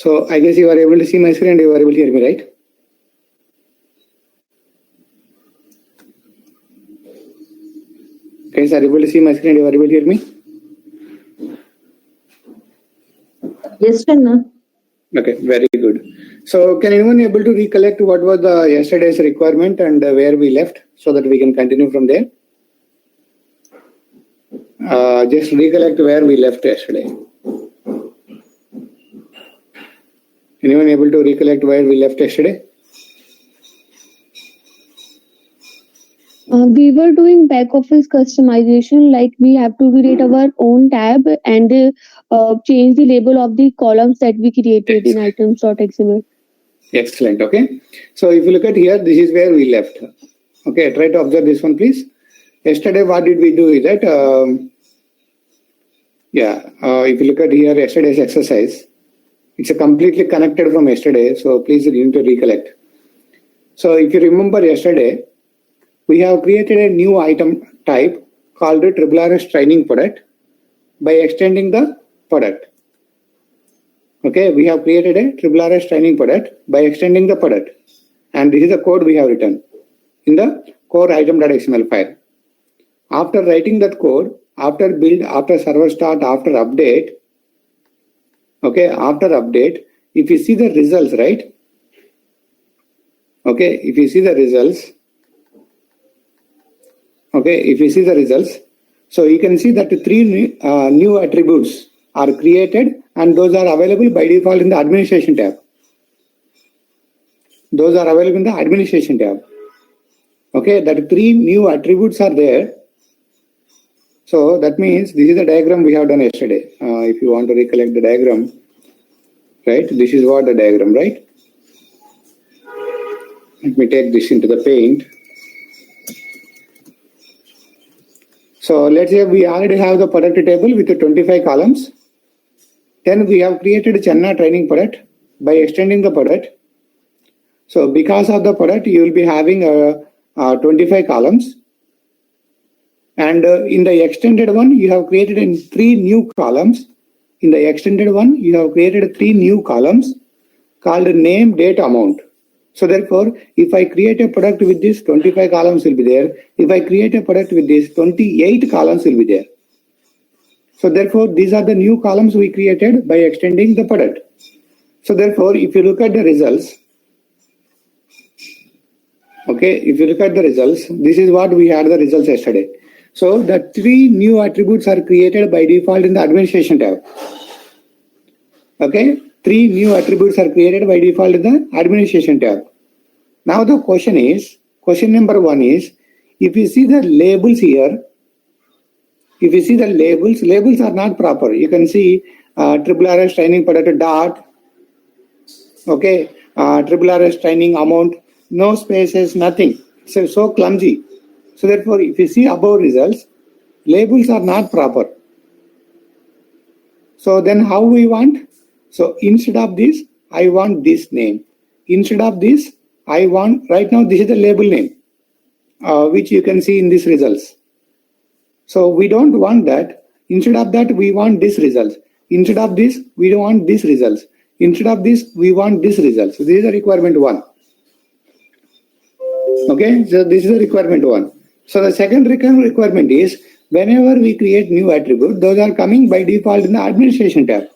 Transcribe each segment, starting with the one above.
So I guess you are able to see my screen and you are able to hear me, right? Guys, are you able to see my screen and you are able to hear me? Yes, Channa. Okay, very good. So can anyone able to recollect what was the yesterday's requirement and where we left so that we can continue from there? Just recollect where we left yesterday. Anyone able to recollect where we left yesterday? We were doing back office customization, like we have to create our own tab and change the label of the columns that we created in items.xml. Excellent. Okay. So if you look at here, this is where we left. Okay. Try to observe this one, please. Yesterday, what did we do is that, if you look at here, yesterday's exercise, it's a completely connected from yesterday. So please you need to recollect. So if you remember yesterday, we have created a new item type called a RRS training product by extending the product. Okay, we have created a RRS training product by extending the product. And this is the code we have written in the core item.xml file. After writing that code, after build, after server start, after update, okay, after update, if you see the results, right? Okay, if you see the results, okay, if you see the results, so you can see that three new attributes are created and those are available by default in the administration tab. Those are available in the administration tab. Okay, that three new attributes are there. So that means this is the diagram we have done yesterday. If you want to recollect the diagram, right? This is what the diagram, right? Let me take this into the paint. So let's say we already have the product table with the 25 columns. Then we have created Channa training product by extending the product. So because of the product, you will be having 25 columns. And in the extended one, you have created in 3 new columns. In the extended one, you have created 3 new columns called name, date, amount. So therefore, if I create a product with this, 25 columns will be there. If I create a product with this, 28 columns will be there. So therefore, these are the new columns we created by extending the product. So therefore, if you look at the results, okay, if you look at the results, this is what we had the results yesterday. So the 3 new attributes are created by default in the administration tab. Okay, 3 new attributes are created by default in the administration tab. Now the question number 1 is, if you see the labels here, if you see the labels are not proper. You can see RRS training product dot, okay, RRS training amount, no spaces, nothing. So clumsy. So therefore, if you see above results, labels are not proper. So then how we want? So instead of this, I want this name. Instead of this, I want, right now this is the label name, which you can see in these results. So we don't want that. Instead of that, we want this results. Instead of this, we don't want this results. Instead of this, we want this results. So this is the requirement 1. Okay, so this is the requirement 1. So the second requirement is, whenever we create new attribute, those are coming by default in the administration tab.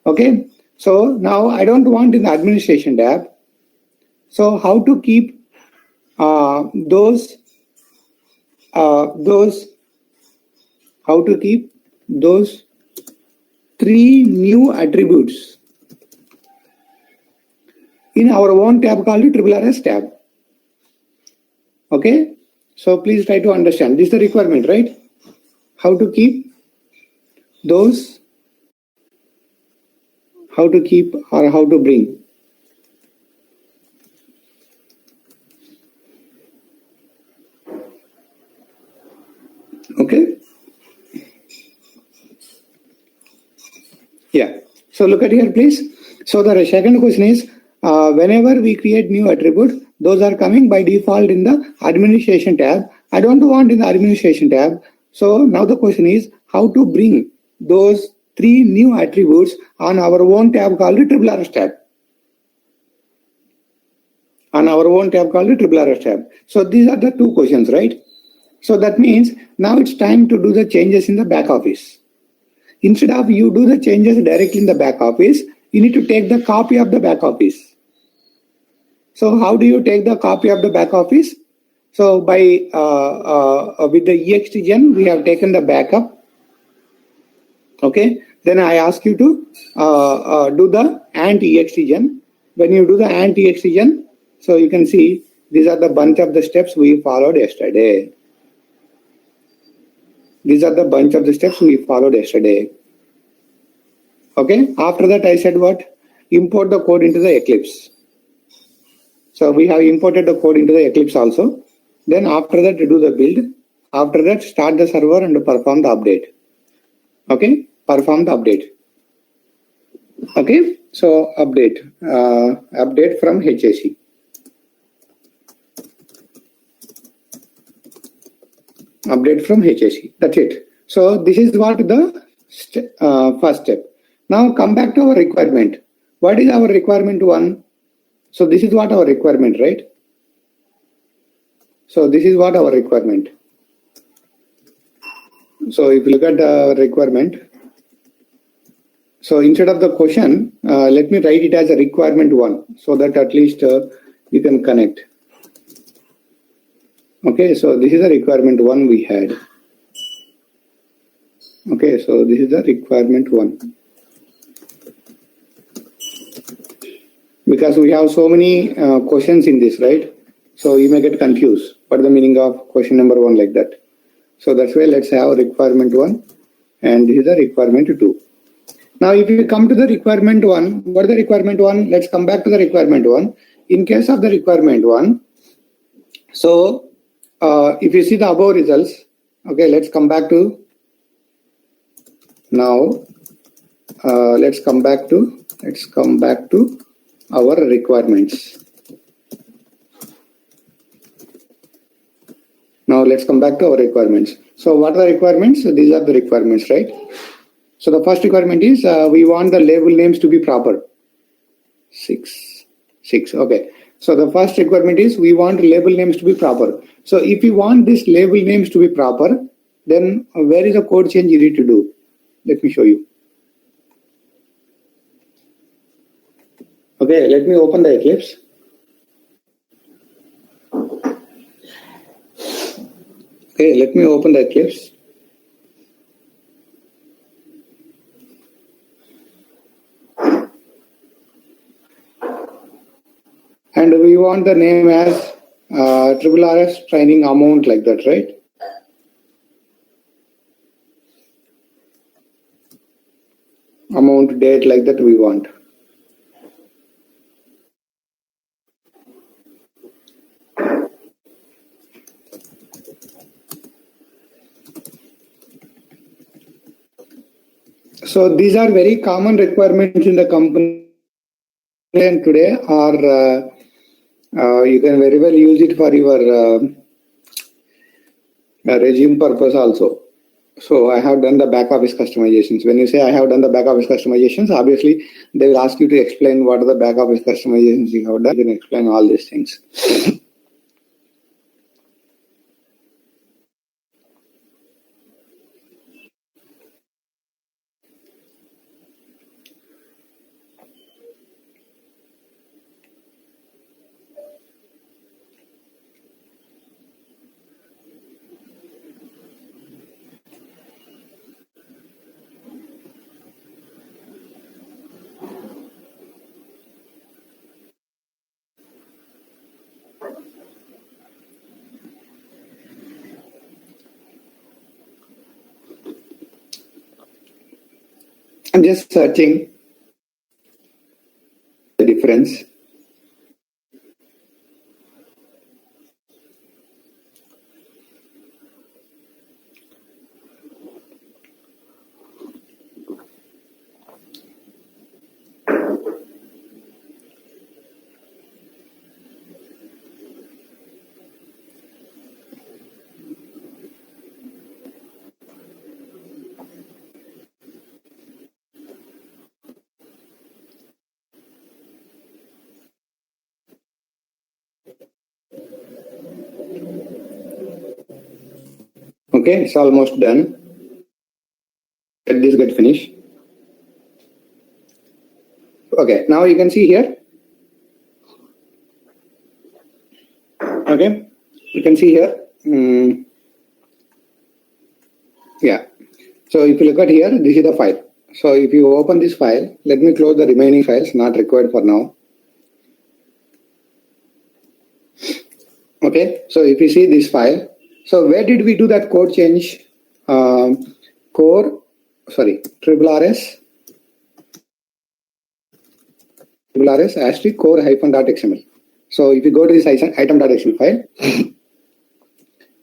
Okay, so now I don't want in the administration tab. So how to keep those 3 new attributes in our own tab called RRS tab. Okay, so please try to understand. This is the requirement, right? How to keep those, how to keep or how to bring. Okay. Yeah. So look at here, please. So the second question is, whenever we create new attributes, those are coming by default in the administration tab. I don't want in the administration tab. So now the question is how to bring those three new attributes on our own tab called triple RS tab. On our own tab called triple RS tab. So these are the two questions, right? So that means now it's time to do the changes in the back office. Instead of you do the changes directly in the back office, you need to take the copy of the back office. So how do you take the copy of the back office? So by with the EXTGen, we have taken the backup. Okay. Then I ask you to do the ANT-EXTGen. When you do the ANT-EXTGen, so you can see these are the bunch of the steps we followed yesterday. These are the bunch of the steps we followed yesterday. Okay. After that, I said what? Import the code into the Eclipse. So we have imported the code into the Eclipse also. Then after that, do the build. After that, start the server and perform the update. Okay. Perform the update. Okay. So update. Update from HAC. Update from HAC. That's it. So this is what the first step. Now come back to our requirement. What is our requirement one? So this is what our requirement, right? So this is what our requirement. So if you look at the requirement, so instead of the question, let me write it as a requirement one, so that at least you can connect. Okay, so this is the requirement one we had. Okay, so this is the requirement one. Because we have so many questions in this, right? So you may get confused. What is the meaning of question number one like that? So that's why let's have requirement one, and this is the requirement two. Now, if you come to the requirement one, what is the requirement one? Let's come back to the requirement one. In case of the requirement one, so if you see the above results, okay, let's come back to now. Let's come back to our requirements. Now let's come back to our requirements. So what are the requirements? So these are the requirements, right? So the first requirement is we want the label names to be proper. Six. Okay. So the first requirement is we want label names to be proper. So if you want this label names to be proper, then where is the code change you need to do? Let me show you. Okay, let me open the Eclipse. Okay, let me open the Eclipse. And we want the name as triple RS training amount like that, right? Amount, date like that we want. So these are very common requirements in the company and today, or you can very well use it for your regime purpose also. So I have done the back office customizations. When you say I have done the back office customizations, obviously they will ask you to explain what are the back office customizations you have done. You can explain all these things. I'm just searching the difference. Okay, it's almost done. Let this get finished. Okay, now you can see here. Okay, you can see here. Yeah. So if you look at here, this is the file. So if you open this file, let me close the remaining files, not required for now. Okay, so if you see this file, so where did we do that code change? RRS asterisk core hyphen.xml. So if you go to this item.xml file,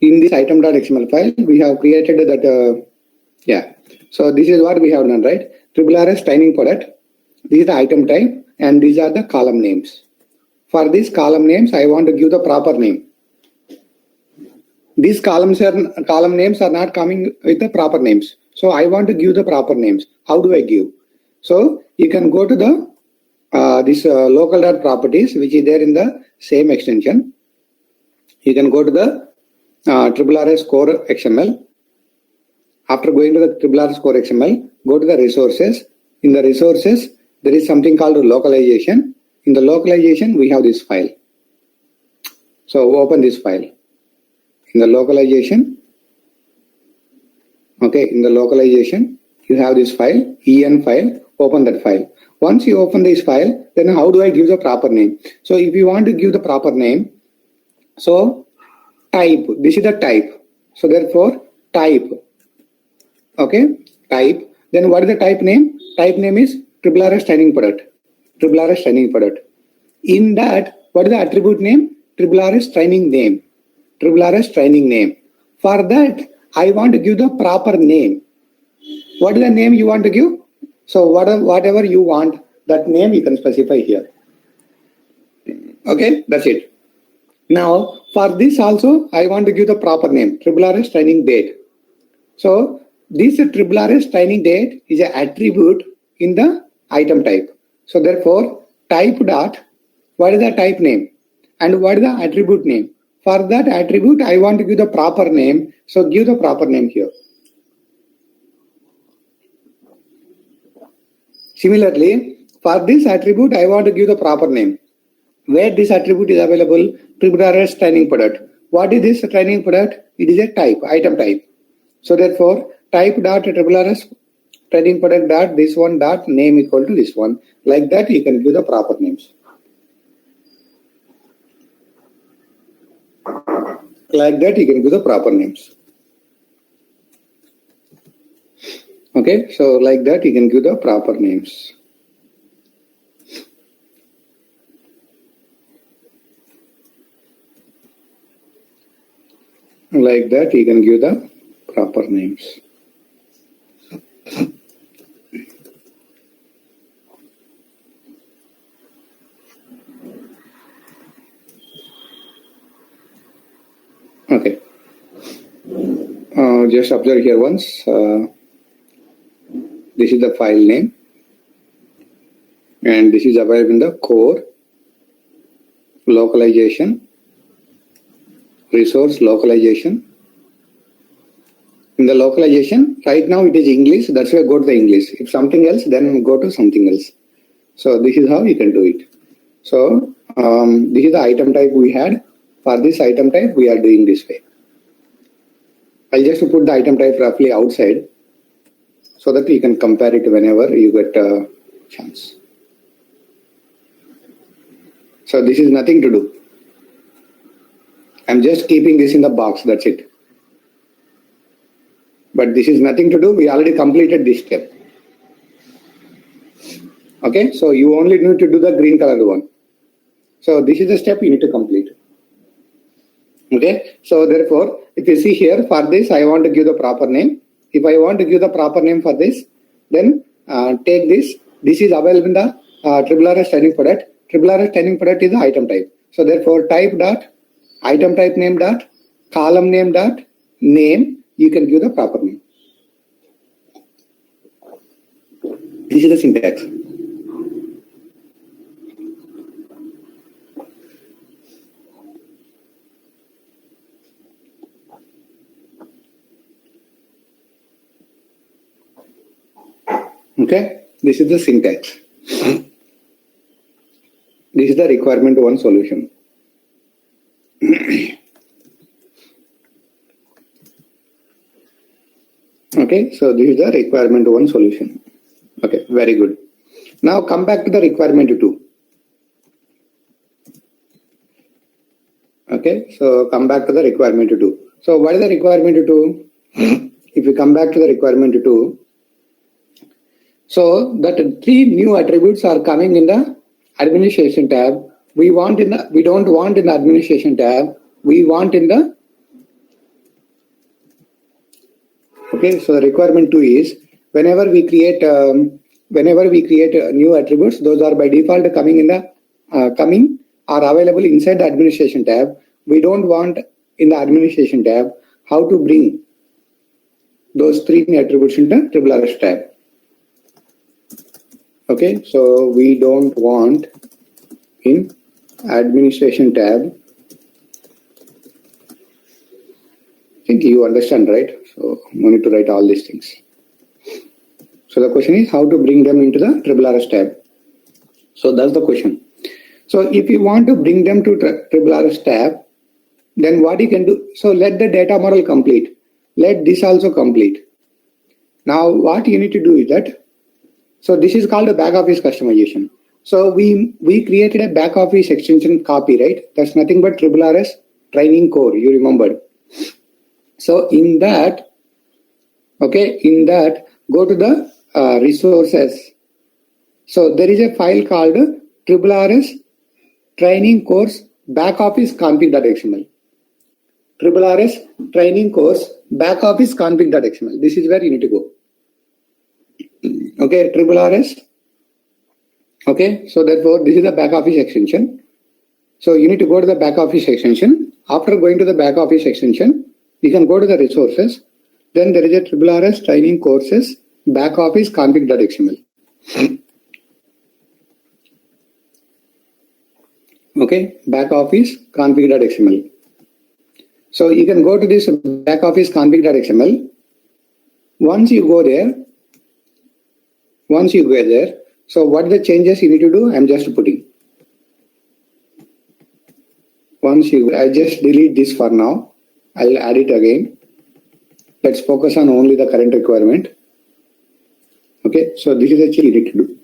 in this item.xml file, we have created that, So this is what we have done, right? RRS training product. This is the item type and these are the column names. For these column names, I want to give the proper name. These column names are not coming with the proper names. So I want to give the proper names. How do I give? So you can go to the local.properties, which is there in the same extension. You can go to the RRS core XML. After going to the RRS core XML, go to the resources. In the resources, there is something called localization. In the localization, we have this file. So open this file. In the localization, you have this file, en file, open that file. Once you open this file, then how do I give the proper name? So if you want to give the proper name, so type, this is the type. So therefore, type, okay, type. Then what is the type name? Type name is RRS training product. RRS training product. In that, what is the attribute name? RRS training name. RRS training name. For that, I want to give the proper name. What is the name you want to give? So whatever you want, that name you can specify here. Okay, that's it. Now, for this also, I want to give the proper name, RRS training date. So this RRS training date is an attribute in the item type. So therefore, type dot, what is the type name? And what is the attribute name? For that attribute, I want to give the proper name. So give the proper name here. Similarly, for this attribute, I want to give the proper name. Where this attribute is available, RRS training product. What is this training product? It is a type, item type. So therefore, type dot RRS training product dot this one dot name equal to this one. Like that, you can give the proper names. Like that, you can give the proper names. Okay, so like that, you can give the proper names. Like that, you can give the proper names. Okay. Just observe here once. This is the file name. And this is available in the core, localization, resource localization. In the localization, right now it is English. That's why go to the English. If something else, then go to something else. So this is how you can do it. So this is the item type we had. For this item type, we are doing this way. I'll just put the item type roughly outside so that you can compare it whenever you get a chance. So this is nothing to do. I'm just keeping this in the box, that's it. But this is nothing to do, we already completed this step. Okay, so you only need to do the green colored one. So this is the step you need to complete. Okay, so therefore, if you see here, for this, I want to give the proper name. If I want to give the proper name for this, then take this. This is available in the RRS training product. RRS training product is the item type. So therefore, type dot, item type name dot, column name dot, name, you can give the proper name. This is the syntax. Okay, this is the syntax. This is the requirement one solution. Okay, so this is the requirement one solution. Okay, very good. Now come back to the requirement two. Okay, so come back to the requirement two. So what is the requirement two? If you come back to the requirement two, so that 3 new attributes are coming in the administration tab. We don't want in the administration tab. We want in the, okay, so the requirement 2 is whenever we create new attributes, those are by default coming in the are available inside the administration tab. We don't want in the administration tab how to bring those 3 new attributes into RSS tab. Okay, so we don't want in administration tab. I think you understand, right? So no need to write all these things. So the question is how to bring them into the RSS tab. So that's the question. So if you want to bring them to RSS tab, then what you can do? So let the data model complete. Let this also complete. Now what you need to do is that, so this is called a back office customization. So we created a back office extension copy, right? That's nothing but RSS training core, you remember. So in that, okay, go to the resources. So there is a file called RSS training course back office config.xml. RSS training course back office config.xml. This is where you need to go. Okay, RSS. Okay, so therefore this is the back office extension. So you need to go to the back office extension. After going to the back office extension, you can go to the resources. Then there is a RSS training courses back office config.xml. Okay, back office config.xml. So you can go to this back office config.xml. Once you go there, so what are the changes you need to do? I'm just putting. I just delete this for now. I'll add it again. Let's focus on only the current requirement. Okay, so this is the change you need to do.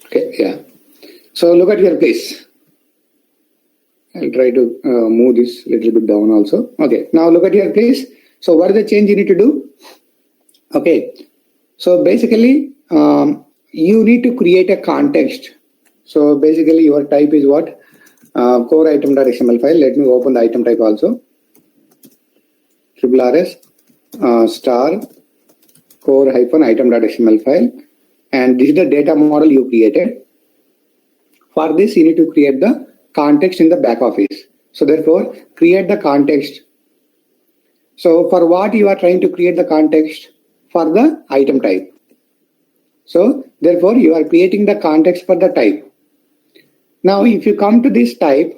Okay, yeah. So look at your place. I'll try to move this a little bit down also. Okay, now look at your place. So what is the change you need to do? Okay, so basically you need to create a context. So basically your type is what? Core item.xml file. Let me open the item type also. RSS star core -item.xml file. And this is the data model you created. For this, you need to create the context in the back office. So therefore, create the context. So for what you are trying to create the context? For the item type. So therefore, you are creating the context for the type. Now, if you come to this type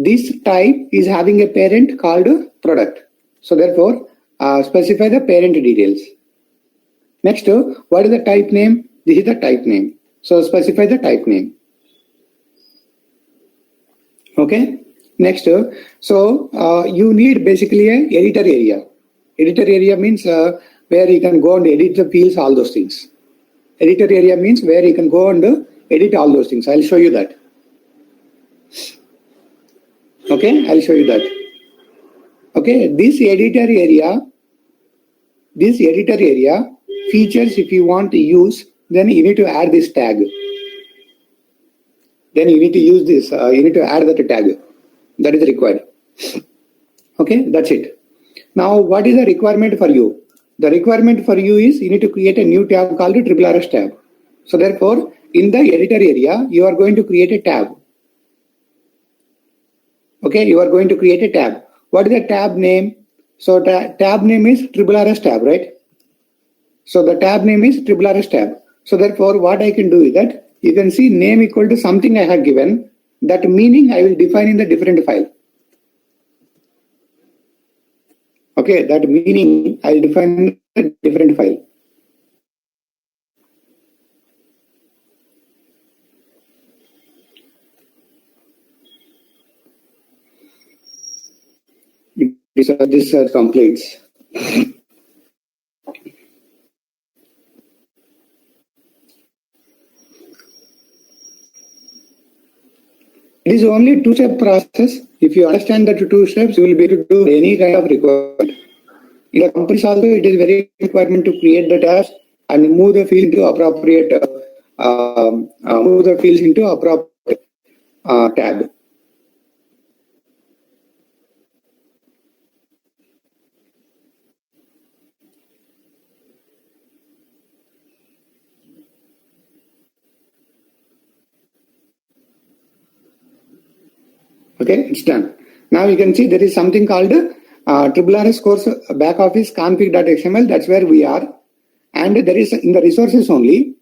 is having a parent called product. So therefore, specify the parent details. Next, what is the type name? This is the type name. So specify the type name. Okay. Next, so you need basically a editor area. Editor area means where you can go and edit the fields, all those things. Editor area means where you can go and edit all those things. I'll show you that. Okay, I'll show you that. Okay, this editor area features, if you want to use, then you need to add this tag. Then you need to use this, you need to add that tag. That is required. Okay, that's it. Now, what is the requirement for you? The requirement for you is you need to create a new tab called RSS tab. So therefore, in the editor area, you are going to create a tab. Okay, you are going to create a tab. What is the tab name? So tab name is RSS tab, right? So the tab name is RSS tab. So therefore, what I can do is that you can see name equal to something I have given. That meaning I will define in the different file. Okay, that meaning I'll define a different file. This completes. It is only two-step process. If you understand the two steps, you will be able to do any kind of requirement. In the companies also, it is very requirement to create the tabs and move the field into appropriate tab. Okay, it's done. Now you can see there is something called RRS course back office config.xml. That's where we are. And there is in the resources only.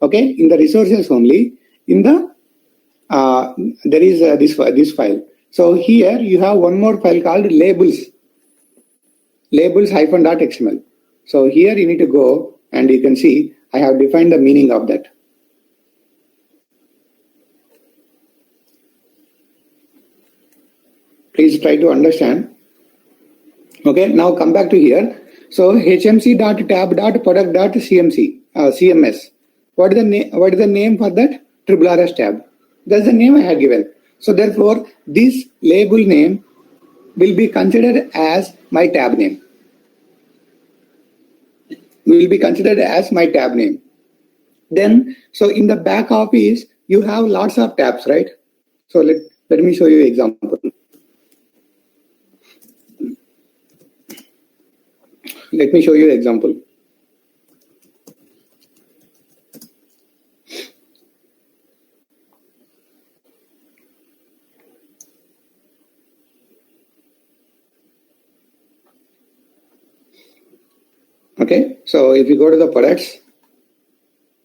Okay, in the resources only, in the there is this file. So here you have one more file called labels-.xml. So here you need to go and you can see I have defined the meaning of that. Please try to understand. Okay, now come back to here. So hmc.tab.product.cms. What is the name for that? RRS tab. That's the name I had given. So therefore, this label name will be considered as my tab name. Then, so in the back office, you have lots of tabs, right? So let me show you an example. Let me show you an example. Okay, so if you go to the products,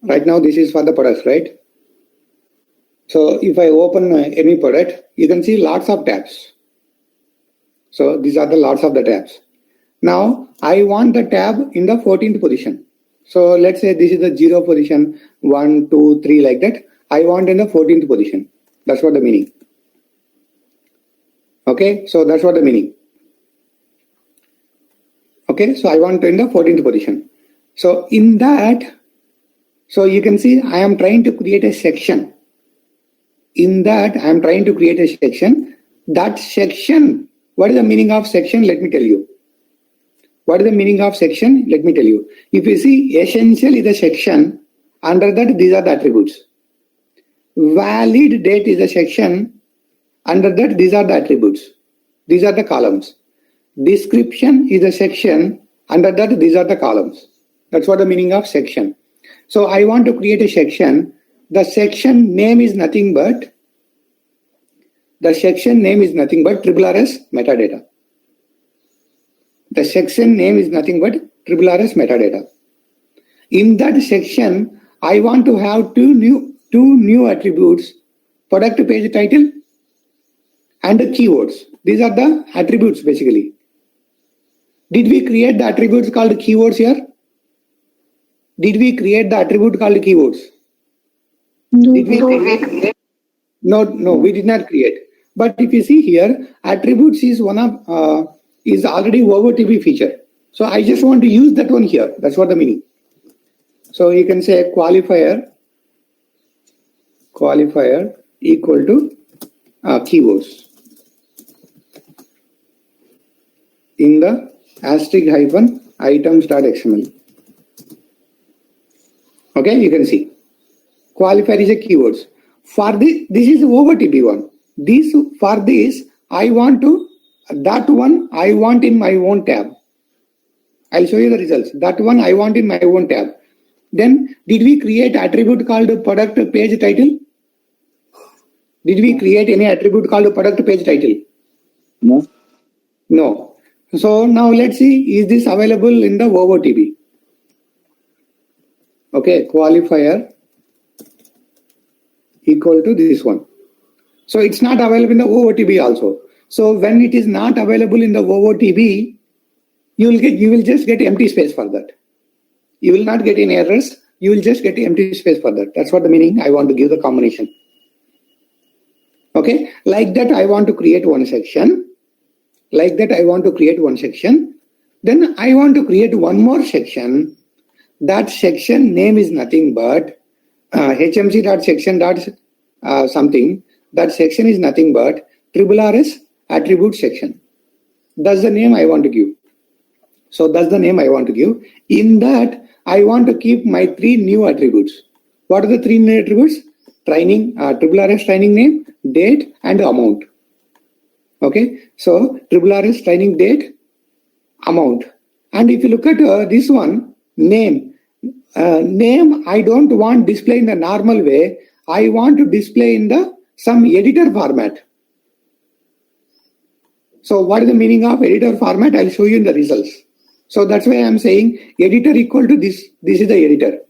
right now this is for the products, right? So if I open any product, you can see lots of tabs. So these are the lots of the tabs. Now I want the tab in the 14th position. So let's say this is the 0 position, 1, 2, 3 like that. I want in the 14th position. That's what the meaning. Okay, so that's what the meaning. Okay, so I want in the 14th position. So in that, so you can see I am trying to create a section. In that, I am trying to create a section. That section, what is the meaning of section? Let me tell you. What is the meaning of section? Let me tell you. If you see essential is a section, under that these are the attributes. Valid date is a section, under that these are the attributes. These are the columns. Description is a section, under that these are the columns. That's what the meaning of section. So I want to create a section. The section name is nothing but RRS metadata. The section name is nothing but RRS metadata. In that section, I want to have two new attributes, product page title and the keywords. These are the attributes basically. Did we create the attributes called keywords here? Did we create the attribute called keywords? No. Did we create? No, we did not create. But if you see here, attributes is one of is already OOTB feature. So I just want to use that one here. That's what the meaning. So you can say qualifier equal to keywords in the asterisk hyphen items.xml. Okay, you can see qualifier is a keywords. For this is OOTB one. For this I want to that one I want in my own tab. I'll show you the results. That one I want in my own tab. Then did we create attribute called product page title? Did we create any attribute called product page title? No. So now let's see, is this available in the OOTB? Okay, qualifier equal to this one. So it's not available in the OOTB also. So when it is not available in the OOTB, you will just get empty space for that. You will not get any errors. You will just get empty space for that. That's what the meaning I want to give the combination. Okay, like that I want to create one section. Like that I want to create one section. Then I want to create one more section. That section name is nothing but hmc.section. Something. That section is nothing but RRS attribute section. That's the name I want to give. So that's the name I want to give. In that, I want to keep my 3 new attributes. What are the 3 new attributes? Training, RRS training name, date, and amount. Okay, so RRS training date, amount. And if you look at this one, name. Name I don't want display in the normal way. I want to display in the some editor format. So what is the meaning of editor format? I'll show you in the results. So that's why I'm saying editor equal to this. This is the editor.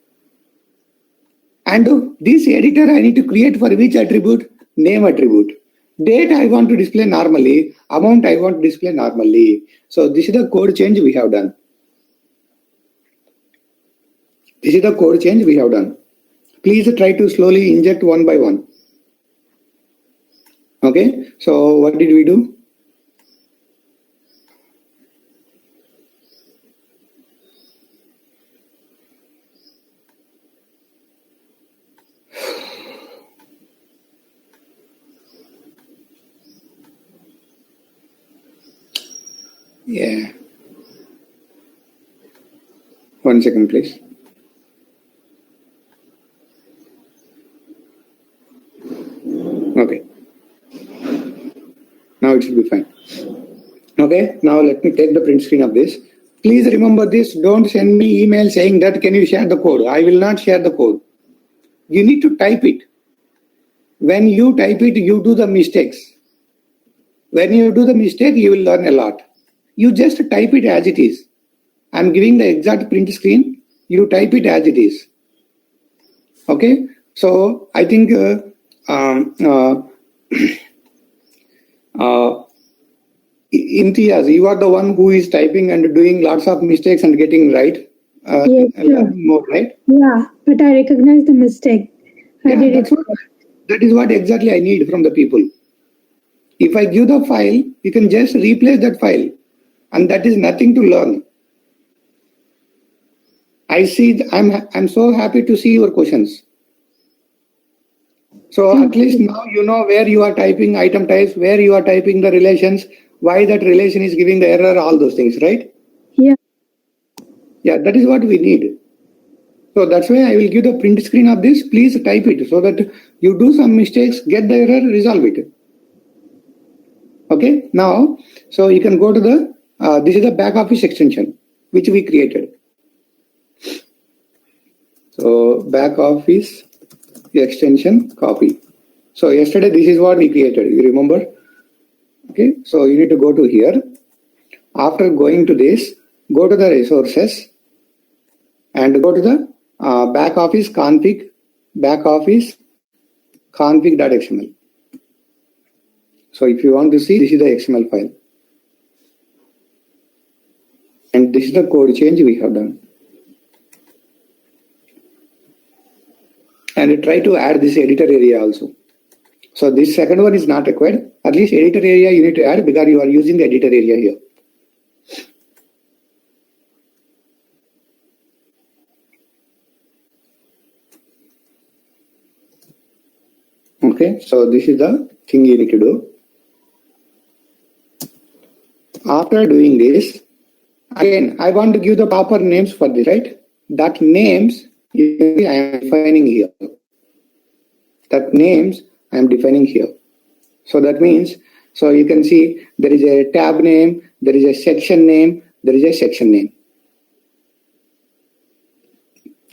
And this editor I need to create for which attribute? Name attribute. Date I want to display normally. Amount I want to display normally. So this is the code change we have done. This is the code change we have done. Please try to slowly inject one by one. Okay, so what did we do? Yeah. 1 second, please. Okay. Now it should be fine. Okay. Now let me take the print screen of this. Please remember this. Don't send me email saying that can you share the code. I will not share the code. You need to type it. When you type it, you do the mistakes. When you do the mistake, you will learn a lot. You just type it as it is. I'm giving the exact print screen. You type it as it is. Okay. So I think Imtiaz, you are the one who is typing and doing lots of mistakes and getting right. Yes, sir. More right. Yeah, but I recognize the mistake. I did it. That is what exactly I need from the people. If I give the file, you can just replace that file, and that is nothing to learn. I see. I'm so happy to see your questions. So at least now you know where you are typing item types, where you are typing the relations, why that relation is giving the error, all those things, right? Yeah. Yeah, that is what we need. So that's why I will give the print screen of this. Please type it so that you do some mistakes, get the error, resolve it. Okay, now, so you can go to the, this is the back office extension, which we created. So back office extension copy. So yesterday, this is what we created, you remember? Okay, so you need to go to here. After going to this, go to the resources and go to the back office config.xml. So if you want to see, this is the XML file. And this is the code change we have done. And try to add this editor area also. So this second one is not required. At least editor area you need to add because you are using the editor area here. Okay, so this is the thing you need to do. After doing this, again, I want to give the proper names for this, right? That names I am defining here. That names I am defining here. So that means, so you can see there is a tab name, there is a section name, there is a section name.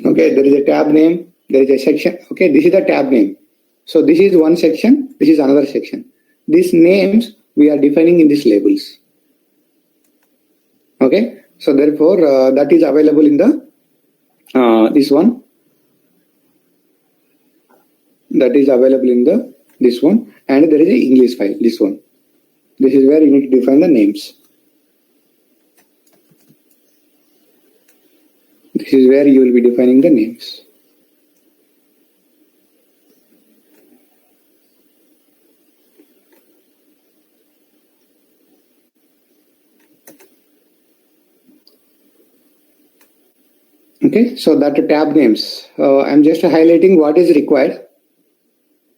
Okay, there is a tab name, there is a section. Okay, this is the tab name. So this is one section, this is another section. These names we are defining in these labels. Okay, so therefore that is available in the this one. That is available in the this one, and there is a English file. This one. This is where you need to define the names. This is where you will be defining the names. Okay, so that tab names. I'm just highlighting what is required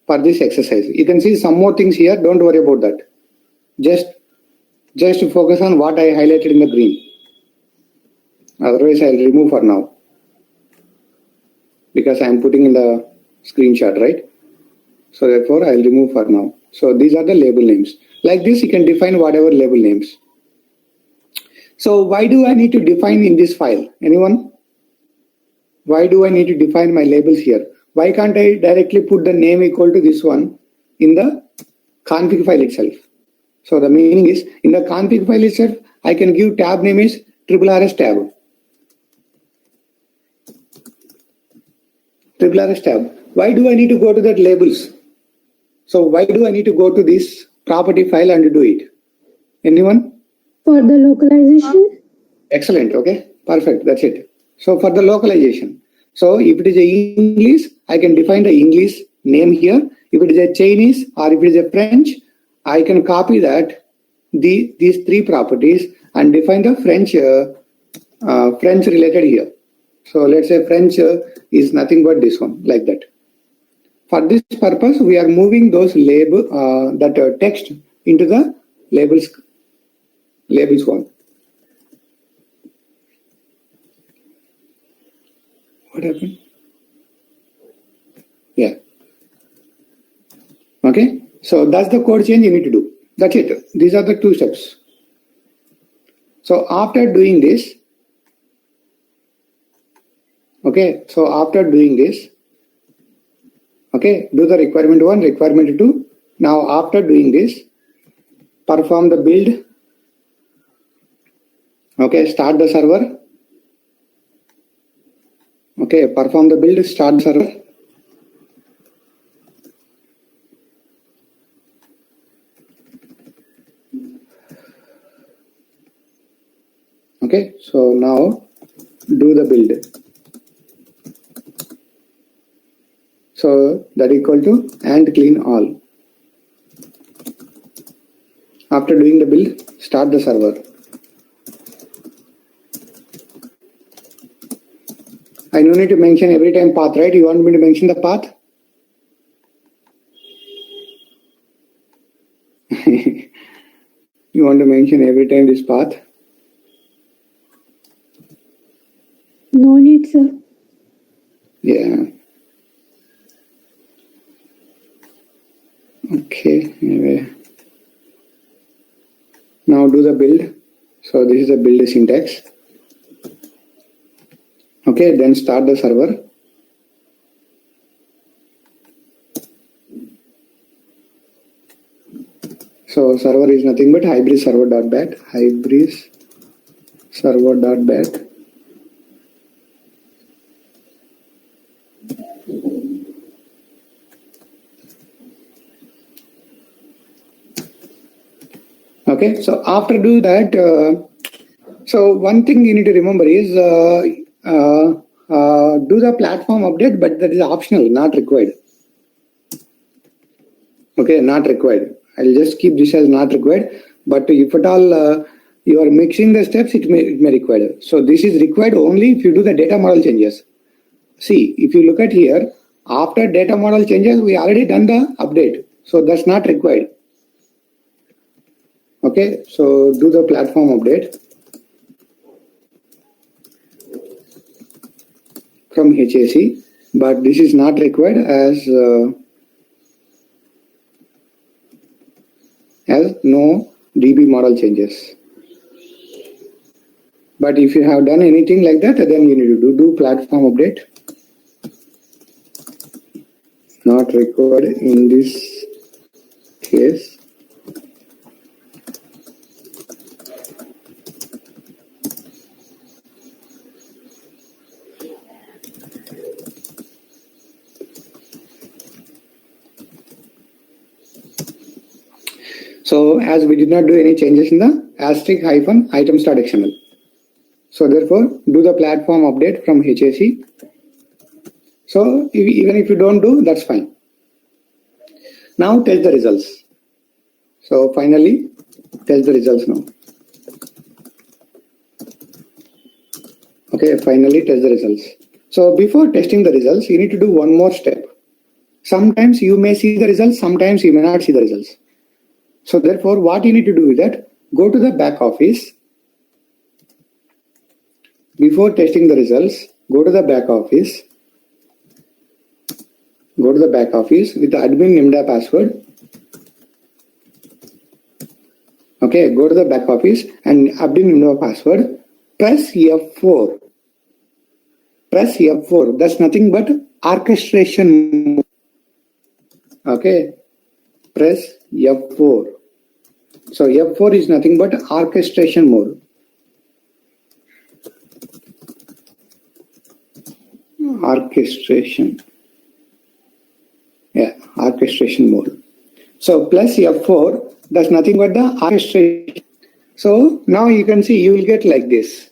for this exercise. You can see some more things here. Don't worry about that. Just focus on what I highlighted in the green. Otherwise, I'll remove for now because I'm putting in the screenshot, right? So therefore, I'll remove for now. So these are the label names. Like this, you can define whatever label names. So why do I need to define in this file? Anyone? Why do I need to define my labels here? Why can't I directly put the name equal to this one in the config file itself? So the meaning is, in the config file itself, I can give tab name is RRS tab. RRS tab. Why do I need to go to that labels? So why do I need to go to this property file and do it? Anyone? For the localization? Excellent. Okay. Perfect. That's it. So for the localization. So if it is a English, I can define the English name here. If it is a Chinese or if it is a French, I can copy that, these three properties and define the French related here. So let's say French is nothing but this one, like that. For this purpose, we are moving those text into the labels one. What happened? Yeah. Okay. So that's the code change you need to do. That's it. These are the two steps. So after doing this, okay. So after doing this, okay, do the requirement 1, requirement 2. Now after doing this, perform the build. Okay, start the server. Okay, perform the build, start server. Okay, so now do the build. So that equal to and clean all. After doing the build, start the server. I don't need to mention every time path, right? You want me to mention the path? You want to mention every time this path? No need, sir. Yeah. Okay, anyway. Now do the build. So this is the build syntax. Okay, then start the server. So server is nothing but hybrid server.bat, hybrid server.bat. Okay, so after do that, so one thing you need to remember is do the platform update, but that is optional, not required. Okay, not required. I'll just keep this as not required. But if at all you are mixing the steps, it may require. So this is required only if you do the data model changes. See, if you look at here, after data model changes, we already done the update. So that's not required. Okay, so do the platform update from HAC, but this is not required as no DB model changes. But if you have done anything like that, then you need to do platform update. Not required in this case. So as we did not do any changes in the *-item.xml. So therefore, do the platform update from HAC. So even if you don't do, that's fine. Now test the results. So finally, test the results now. Okay, finally test the results. So before testing the results, you need to do one more step. Sometimes you may see the results, sometimes you may not see the results. So therefore, what you need to do is that go to the back office. Before testing the results, go to the back office. Go to the back office with the admin NIMDA password. Okay, go to the back office and admin NIMDA password. Press F4. Press F4. That's nothing but orchestration. Okay, press F4. So F4 is nothing but orchestration mode. Orchestration. Yeah, orchestration mode. So plus F4, that's nothing but the orchestration. So now you can see you will get like this.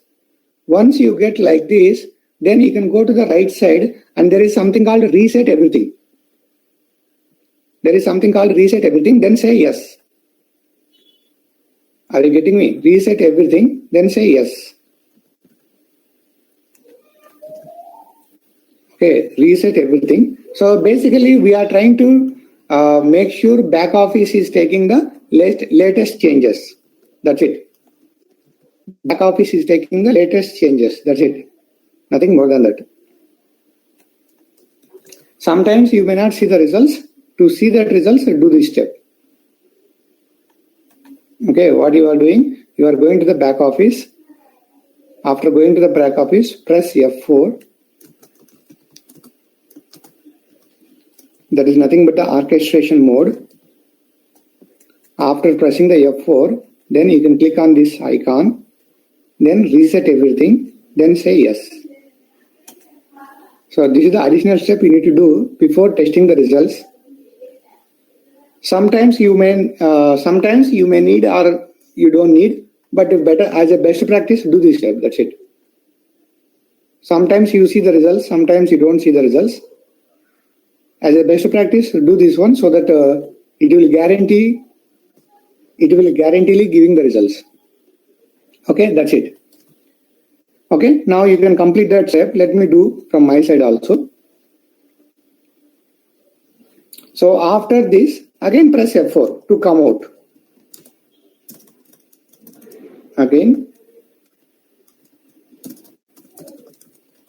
Once you get like this, then you can go to the right side and there is something called reset everything. There is something called reset everything, then say yes. Are you getting me? Reset everything, then say yes. Okay, reset everything. So basically we are trying to make sure back office is taking the latest changes. That's it. Back office is taking the latest changes. That's it. Nothing more than that. Sometimes you may not see the results. To see that results, do this step. Okay, what you are doing? You are going to the back office. After going to the back office, press F4. That is nothing but the orchestration mode. After pressing the F4, then you can click on this icon, then reset everything, then say yes. So this is the additional step you need to do before testing the results. Sometimes you may need or you don't need, but better as a best practice, do this step. That's it. Sometimes you see the results, sometimes you don't see the results. As a best practice, do this one so that it will guarantee giving the results. Okay, that's it. Okay, now you can complete that step. Let me do from my side also. So after this, again press F4 to come out. Again,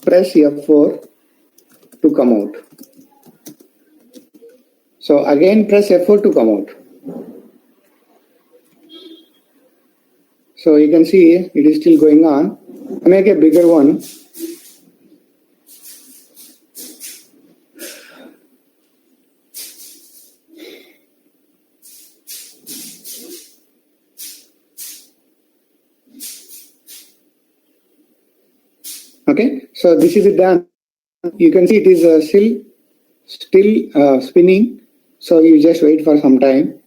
press F4 to come out. So again press F4 to come out. So you can see it is still going on. Make a bigger one. Okay, so this is done. You can see it is still spinning. So you just wait for some time.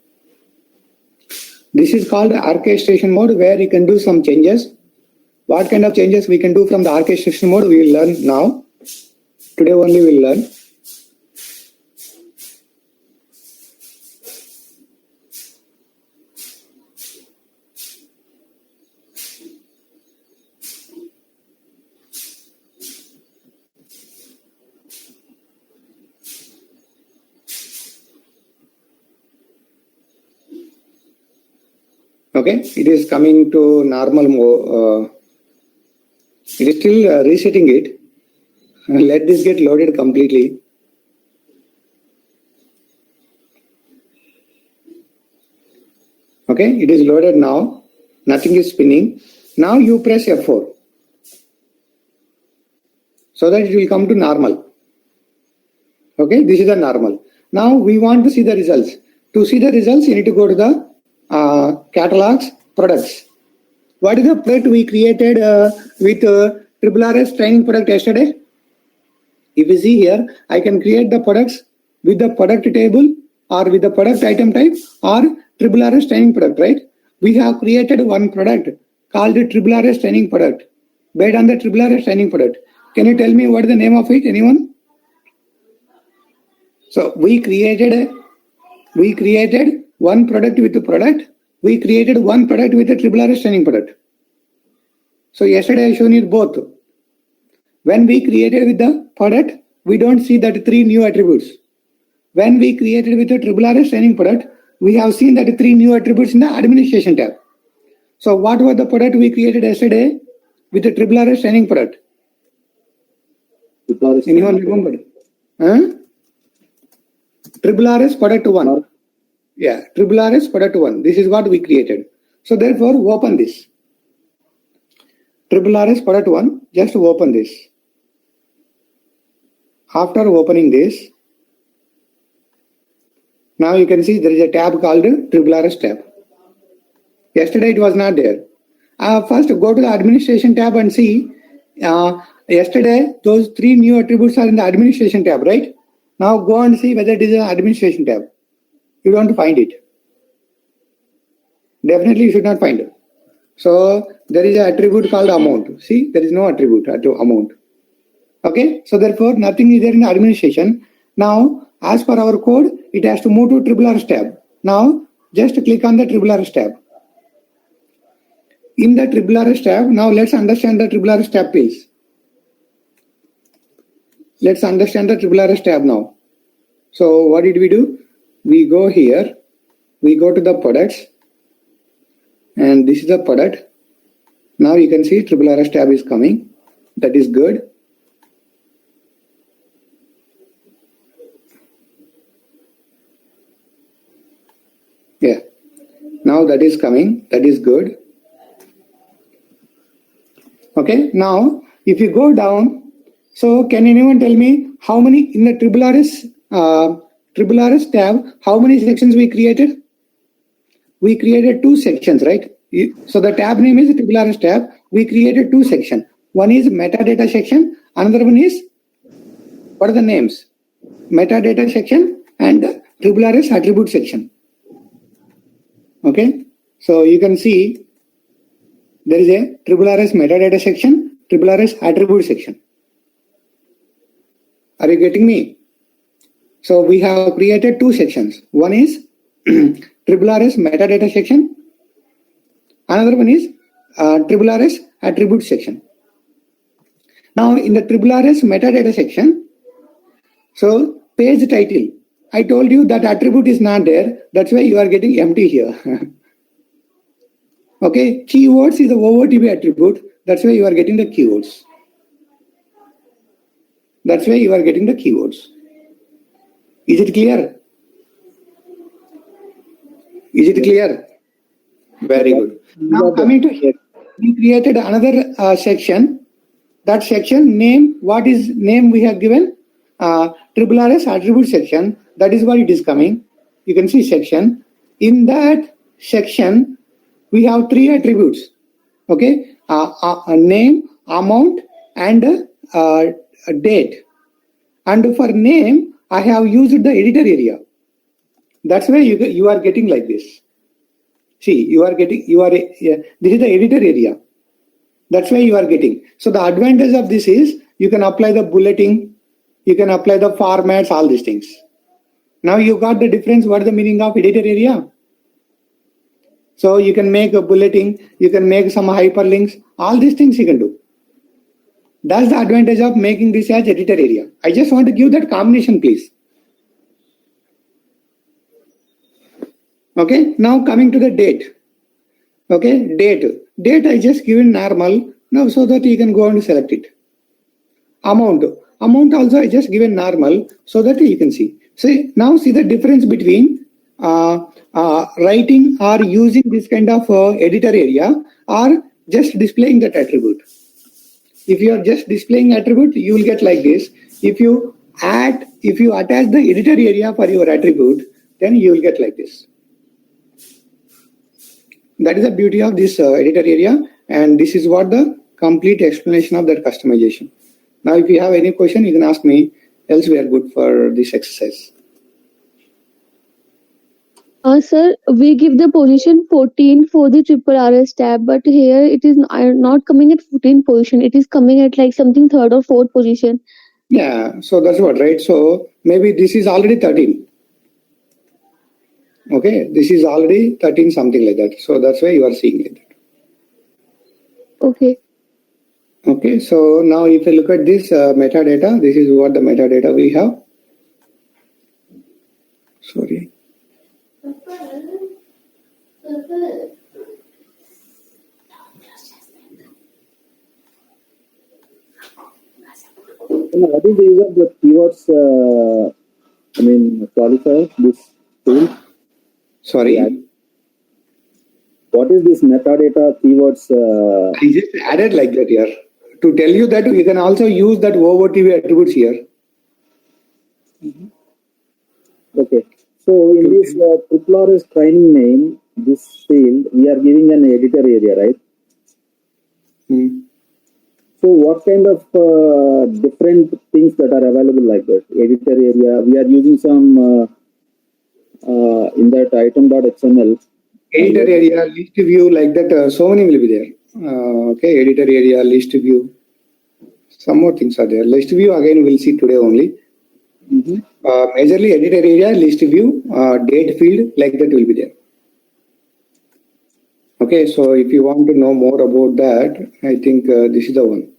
This is called orchestration mode, where you can do some changes. What kind of changes we can do from the orchestration mode, we will learn now. Today only we will learn. Okay, it is coming to normal mode. It is still resetting it. Let this get loaded completely. Okay, it is loaded now. Nothing is spinning. Now you press F4 so that it will come to normal. Okay, this is the normal. Now we want to see the results. To see the results, you need to go to the catalogs, products. What is the product we created with RRS training product yesterday? If you see here, I can create the products with the product table or with the product item type or RRS training product, right? We have created one product called RRS training product based on the RRS training product. Can you tell me what is the name of it? Anyone? So we created one product with a product. We created one product with a RRS training product. So yesterday I shown you both. When we created with the product, we don't see that 3 new attributes. When we created with a RRS training product, we have seen that 3 new attributes in the administration tab. So what was the product we created yesterday with the RRS training product? Anyone remember? RRS product 1. Yeah, RRS product 1. This is what we created. So therefore, open this. RRS product 1, just open this. After opening this, now you can see there is a tab called RRS tab. Yesterday it was not there. First go to the administration tab and see. Yesterday those 3 new attributes are in the administration tab, right? Now go and see whether it is an administration tab. You don't find it. Definitely you should not find it. So there is an attribute called amount. See, there is no attribute to amount. Okay, so therefore nothing is there in the administration. Now as per our code, it has to move to RRS tab. Now just click on the RRS tab. In the RRS tab, now let's understand the RRS tab, please. Let's understand the RRS tab now. So what did we do? We go here, we go to the products, and this is the product. Now you can see RRS tab is coming. That is good. Yeah, now that is coming. That is good. Okay, now if you go down, so can anyone tell me how many in the RRS tab, how many sections we created? We created 2 sections, right? So the tab name is RRS tab. We created 2 sections. One is metadata section. Another one is, what are the names? Metadata section and RRS attribute section. Okay, so you can see there is a RRS metadata section, RRS attribute section. Are you getting me? So we have created 2 sections. One is RRS metadata section. Another one is RRS attribute section. Now in the RRS metadata section, so page title, I told you that attribute is not there. That's why you are getting empty here. Okay, keywords is the OOTP attribute. That's why you are getting the keywords. That's why you are getting the keywords. Is it clear? Is it clear? Very good. Now coming to here, we created another section. That section name, what is name we have given? RRS attribute section. That is what it is coming. You can see section. In that section, we have 3 attributes. Okay, a name, amount, and a date. And for name, I have used the editor area. That's why you are getting like this. See, this is the editor area. That's why you are getting. So the advantage of this is you can apply the bulleting, you can apply the formats, all these things. Now you got the difference. What is the meaning of editor area? So you can make a bulleting, you can make some hyperlinks, all these things you can do. That's the advantage of making this as editor area. I just want to give that combination, please. Okay, now coming to the date. Okay, date I just given normal now so that you can go and select it. Amount also I just given normal so that you can see. See, now see the difference between writing or using this kind of editor area or just displaying that attribute. If you are just displaying attribute, you will get like this. If you attach the editor area for your attribute, then you will get like this. That is the beauty of this editor area, and this is what the complete explanation of that customization. Now, if you have any question, you can ask me, else we are good for this exercise. Sir, we give the position 14 for the triple RS tab, but here it is not coming at 14 position. It is coming at like something third or fourth position. Yeah, so that's what, right? So maybe this is already 13. Okay, this is already 13, something like that. So that's why you are seeing it. Okay. Okay, so now if you look at this metadata, this is what the metadata we have. Sorry. What is the use of the keywords? Qualify this field. Sorry. Yeah. What is this metadata keywords? I just added like that here to tell you that we can also use that OOTV attributes here. Okay. So in this triple RS training name, this field, we are giving an editor area, right? Hmm. So what kind of different things that are available like that? Editor area, we are using some in that item.xml. Editor area, list view, like that, so many will be there. Okay, editor area, list view. Some more things are there. List view, again, we'll see today only. Majorly editor area, list view, date field, like that will be there. Okay, so if you want to know more about that, I think this is the one.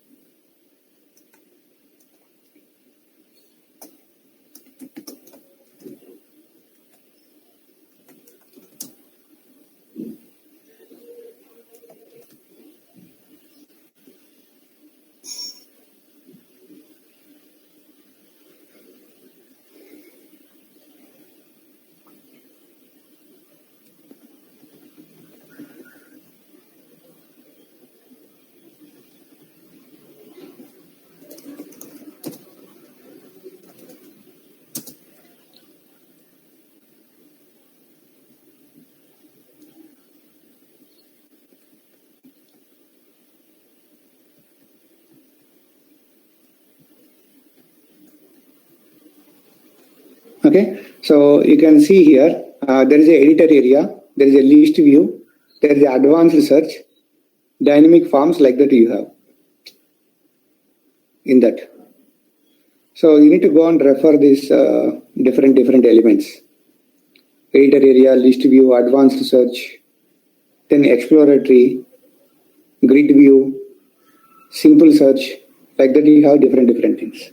Okay, so you can see here, there is a editor area, there is a list view, there is advanced search, dynamic forms, like that you have in that. So you need to go and refer these different elements. Editor area, list view, advanced search, then exploratory, grid view, simple search, like that you have different things.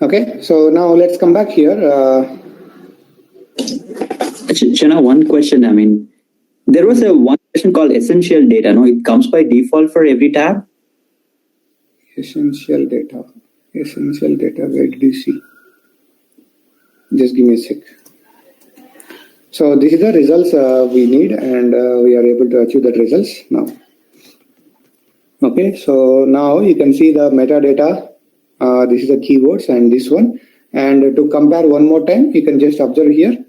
Okay, so now let's come back here. Chana, one question. There was one question called essential data. No, it comes by default for every tab. Essential data. Where did you see? Just give me a sec. So this is the results we need, and we are able to achieve that results now. Okay, so now you can see the metadata. This is the keywords and this one. And to compare one more time, you can just observe here.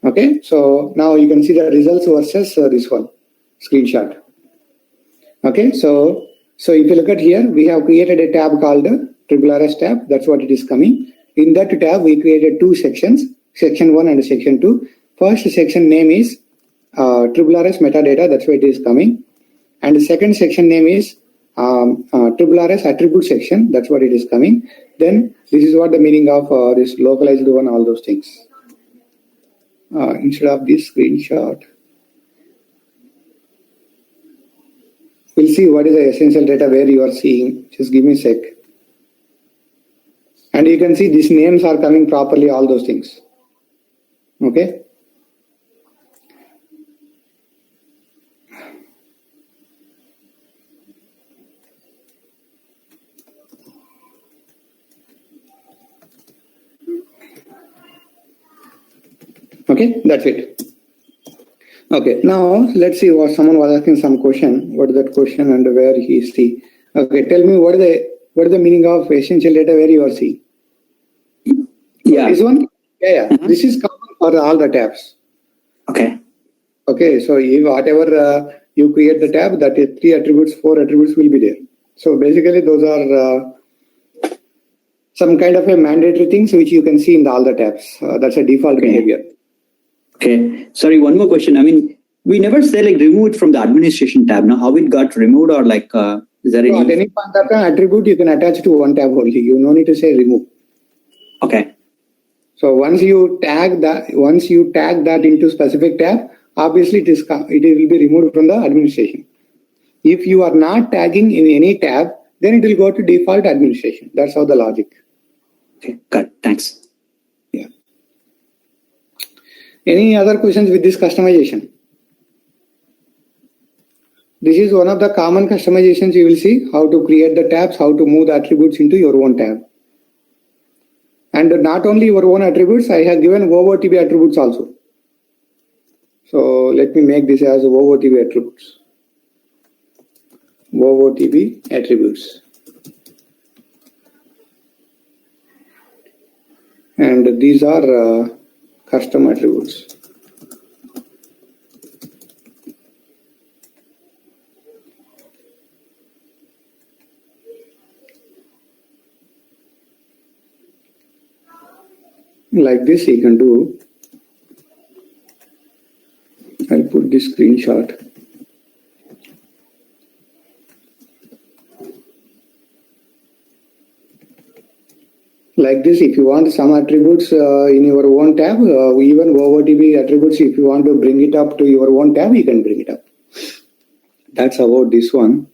Okay, so now you can see the results versus this one, screenshot. Okay, so if you look at here, we have created a tab called triple RS tab. That's what it is coming. In that tab, we created two sections, section 1 and section 2. First section name is triple RS metadata. That's why it is coming. And the second section name is triple RS attribute section. That's what it is coming. Then this is what the meaning of this localized one, all those things. Instead of this screenshot, we'll see what is the essential data where you are seeing. Just give me a sec. And you can see these names are coming properly, all those things. Okay. Okay, that's it. Okay, now let's see what someone was asking some question. What is that question and where he is see? Okay, tell me what is the meaning of essential data where you are seeing? Yeah. This one? Yeah. This is common for all the tabs. Okay. Okay, so if whatever you create the tab, that is 3 attributes, 4 attributes will be there. So basically those are some kind of a mandatory things which you can see in all the tabs. That's a default behavior. Okay. Sorry, one more question. I mean, we never say like remove it from the administration tab. Now, how it got removed, or like is there So at any? any point of time, attribute you can attach to one tab only. You no need to say remove. Okay. So once you tag that into specific tab, obviously it will be removed from the administration. If you are not tagging in any tab, then it will go to default administration. That's how the logic. Okay. Got it. Thanks. Yeah. Any other questions with this customization? This is one of the common customizations you will see, how to create the tabs, how to move the attributes into your own tab. And not only your own attributes, I have given OOTB attributes also. So let me make this as OOTB attributes. OOTB attributes. And these are custom attributes. Like this you can do. I'll put this screenshot. Like this, if you want some attributes in your own tab, even OOTB attributes, if you want to bring it up to your own tab, you can bring it up. That's about this one.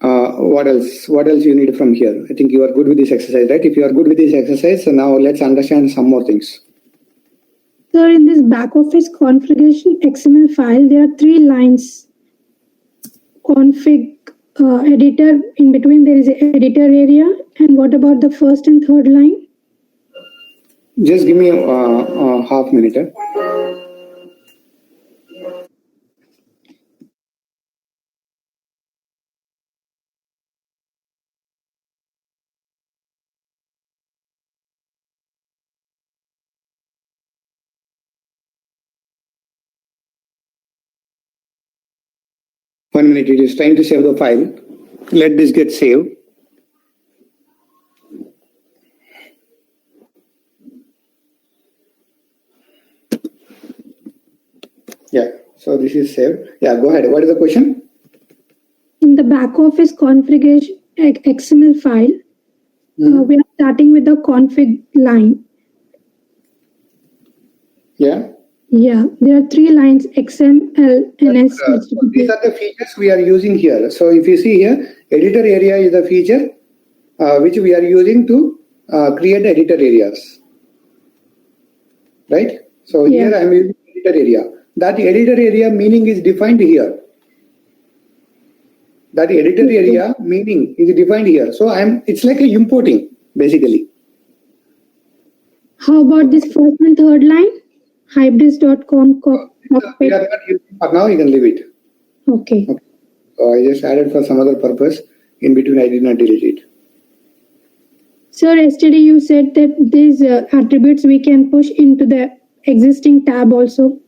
What else? What else you need from here? I think you are good with this exercise, right? If you are good with this exercise, so now let's understand some more things. Sir, in this back office configuration XML file, there are 3 lines. Config editor, in between there is an editor area. And what about the first and third line? Just give me a half minute. 1 minute, it is trying to save the file. Let this get saved. Yeah, so this is saved. Yeah, go ahead. What is the question? In the back office configuration XML file, we are starting with the config line. Yeah. Yeah, there are 3 lines XML, NS. These are the features we are using here. So if you see here, editor area is the feature which we are using to create editor areas. Right? So here I am using editor area. That editor area meaning is defined here. That editor area meaning is defined here. So it's like a importing basically. How about this first and third line? Hybris.com We are not using for now, you can leave it. Okay. So I just added for some other purpose. In between, I did not delete it. Sir, yesterday you said that these attributes we can push into the existing tab also.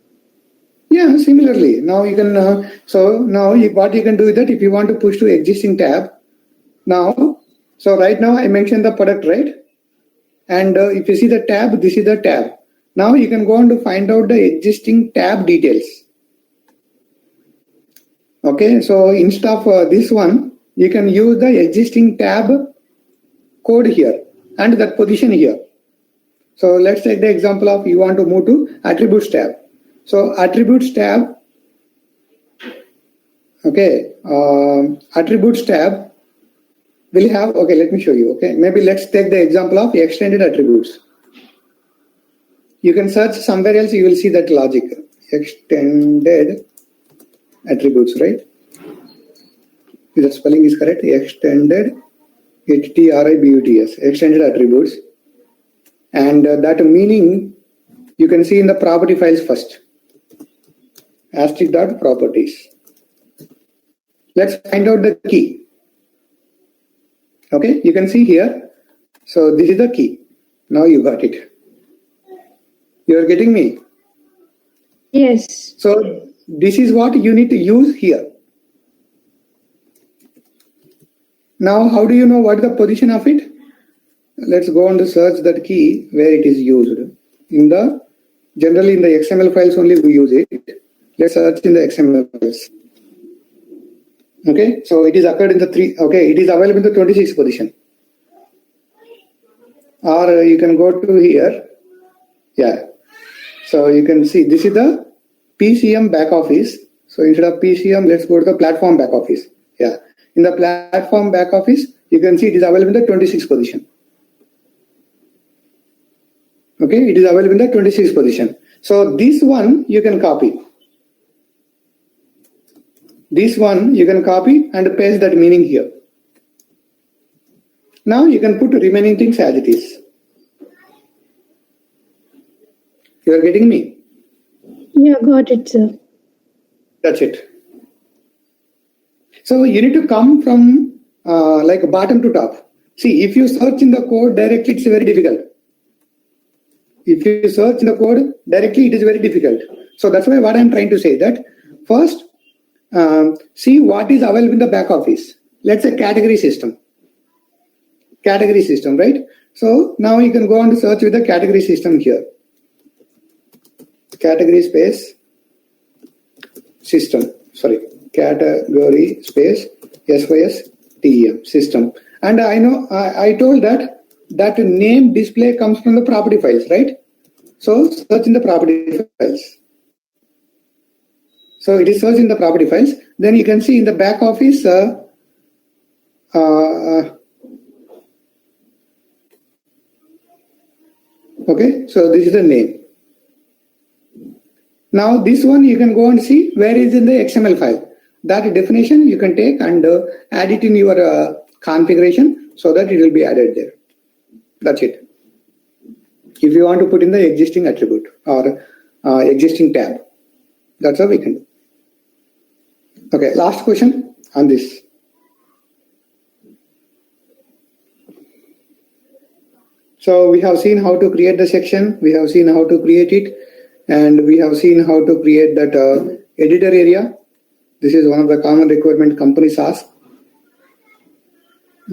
Yeah, similarly. Now you can, what you can do is that if you want to push to existing tab, so right now I mentioned the product, right? And if you see the tab, this is the tab. Now you can go on to find out the existing tab details. Okay, so instead of this one, you can use the existing tab code here and that position here. So let's take the example of you want to move to attributes tab. So attributes tab, okay, attributes tab will have, okay, let me show you. Okay, maybe let's take the example of extended attributes. You can search somewhere else, you will see that logic. Extended attributes, right? If the spelling is correct, extended, HTRIBUTS, extended attributes. And that meaning you can see in the property files first. Asterisk.properties. Let's find out the key. Okay, you can see here. So this is the key. Now you got it. You are getting me? Yes. So this is what you need to use here. Now, how do you know what the position of it? Let's go on to search that key where it is used. Generally in the XML files only we use it. Let's search in the XML files. Okay, so it is occurred in the 3. Okay, it is available in the 26th position. Or you can go to here. Yeah. So you can see this is the PCM back office. So instead of PCM, let's go to the platform back office. Yeah. In the platform back office, you can see it is available in the 26th position. Okay, it is available in the 26th position. So this one you can copy. This one you can copy and paste that meaning here. Now you can put remaining things as it is. You are getting me? Yeah, got it, sir. That's it. So you need to come from like bottom to top. See, if you search in the code directly, it's very difficult. If you search in the code directly, it is very difficult. So that's why what I'm trying to say that first, see what is available in the back office. Let's say category system. Category system, right? So now you can go on to search with the category system here. Category space system. Sorry, category space SYSTEM system. And I know I told that name display comes from the property files, right? So search in the property files. So it is search in the property files. Then you can see in the back office. Okay, so this is the name. Now this one you can go and see where is in the XML file. That definition you can take and add it in your configuration so that it will be added there. That's it. If you want to put in the existing attribute or existing tab, that's how we can do. Okay, last question on this. So we have seen how to create the section, we have seen how to create it, and we have seen how to create that editor area. This is one of the common requirement companies ask.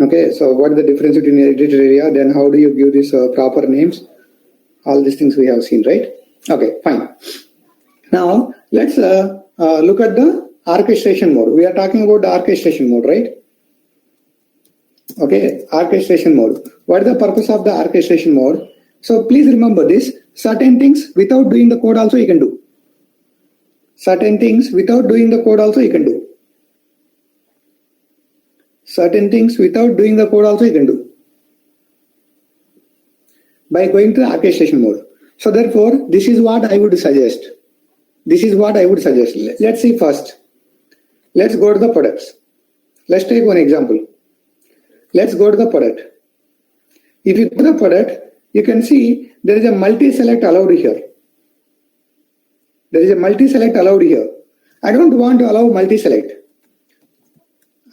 Okay, so what is the difference between editor area? Then how do you give this proper names? All these things we have seen, right? Okay, fine. Now let's look at the orchestration mode. We are talking about the orchestration mode, right? Okay, orchestration mode. What is the purpose of the orchestration mode? So please remember this. Certain things without doing the code also you can do. Certain things without doing the code also you can do. Certain things without doing the code also you can do. By going to the orchestration mode. So therefore, this is what I would suggest. This is what I would suggest. Let's see first. Let's go to the products. Let's take one example. Let's go to the product. If you go to the product, you can see there is a multi-select allowed here. There is a multi-select allowed here. I don't want to allow multi-select.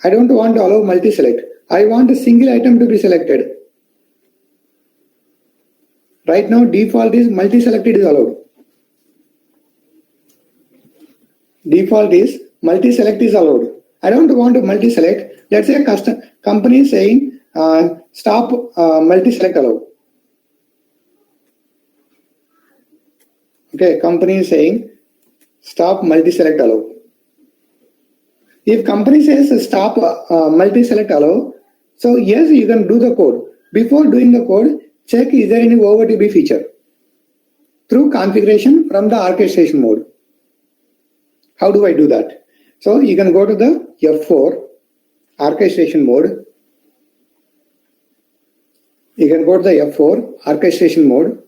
I don't want to allow multi-select. I want a single item to be selected. Right now, default is multi-selected is allowed. Default is multi-select is allowed. I don't want to multi-select. Let's say a company is saying stop multi-select allowed. Okay, company is saying stop multi-select allow. If company says stop multi-select allow, so yes, you can do the code. Before doing the code, check is there any OverTB feature through configuration from the orchestration mode. How do I do that? So you can go to the F4 orchestration mode. You can go to the F4 orchestration mode.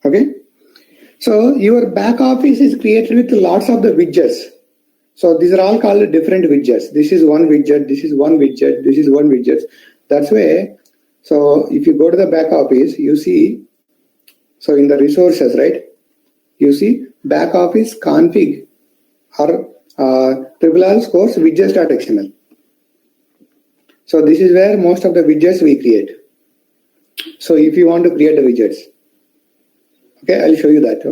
Okay, so your back office is created with lots of the widgets. So these are all called different widgets. This is one widget, this is one widget, this is one widget. That's why, so if you go to the back office, you see, so in the resources, right, you see back office config or RRR course widgets.xml. So this is where most of the widgets we create. So if you want to create the widgets, okay, I'll show you that.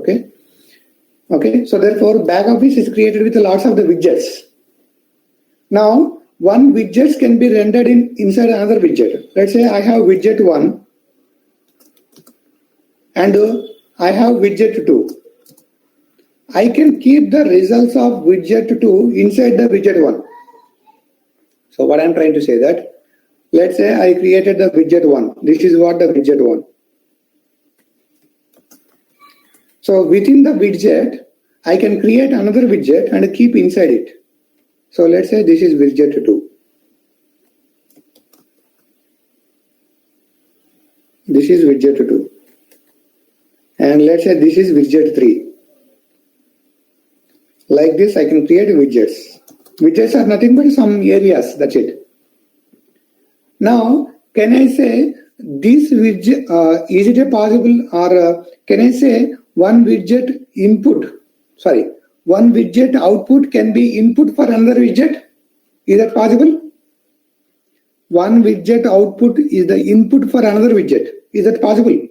Okay, so therefore back office is created with lots of the widgets. Now one widget can be rendered inside another widget. Let's say I have widget 1 and I have widget 2. I can keep the results of widget 2 inside the widget 1. So what I'm trying to say that, let's say I created the widget 1. This is what the widget 1. So within the widget, I can create another widget and keep inside it. So let's say this is widget 2. This is widget 2. And let's say this is widget 3. Like this, I can create widgets. Widgets are nothing but some areas, that's it. Now, can I say this widget, is it a possible, or can I say one widget output can be input for another widget? Is that possible? One widget output is the input for another widget. Is that possible?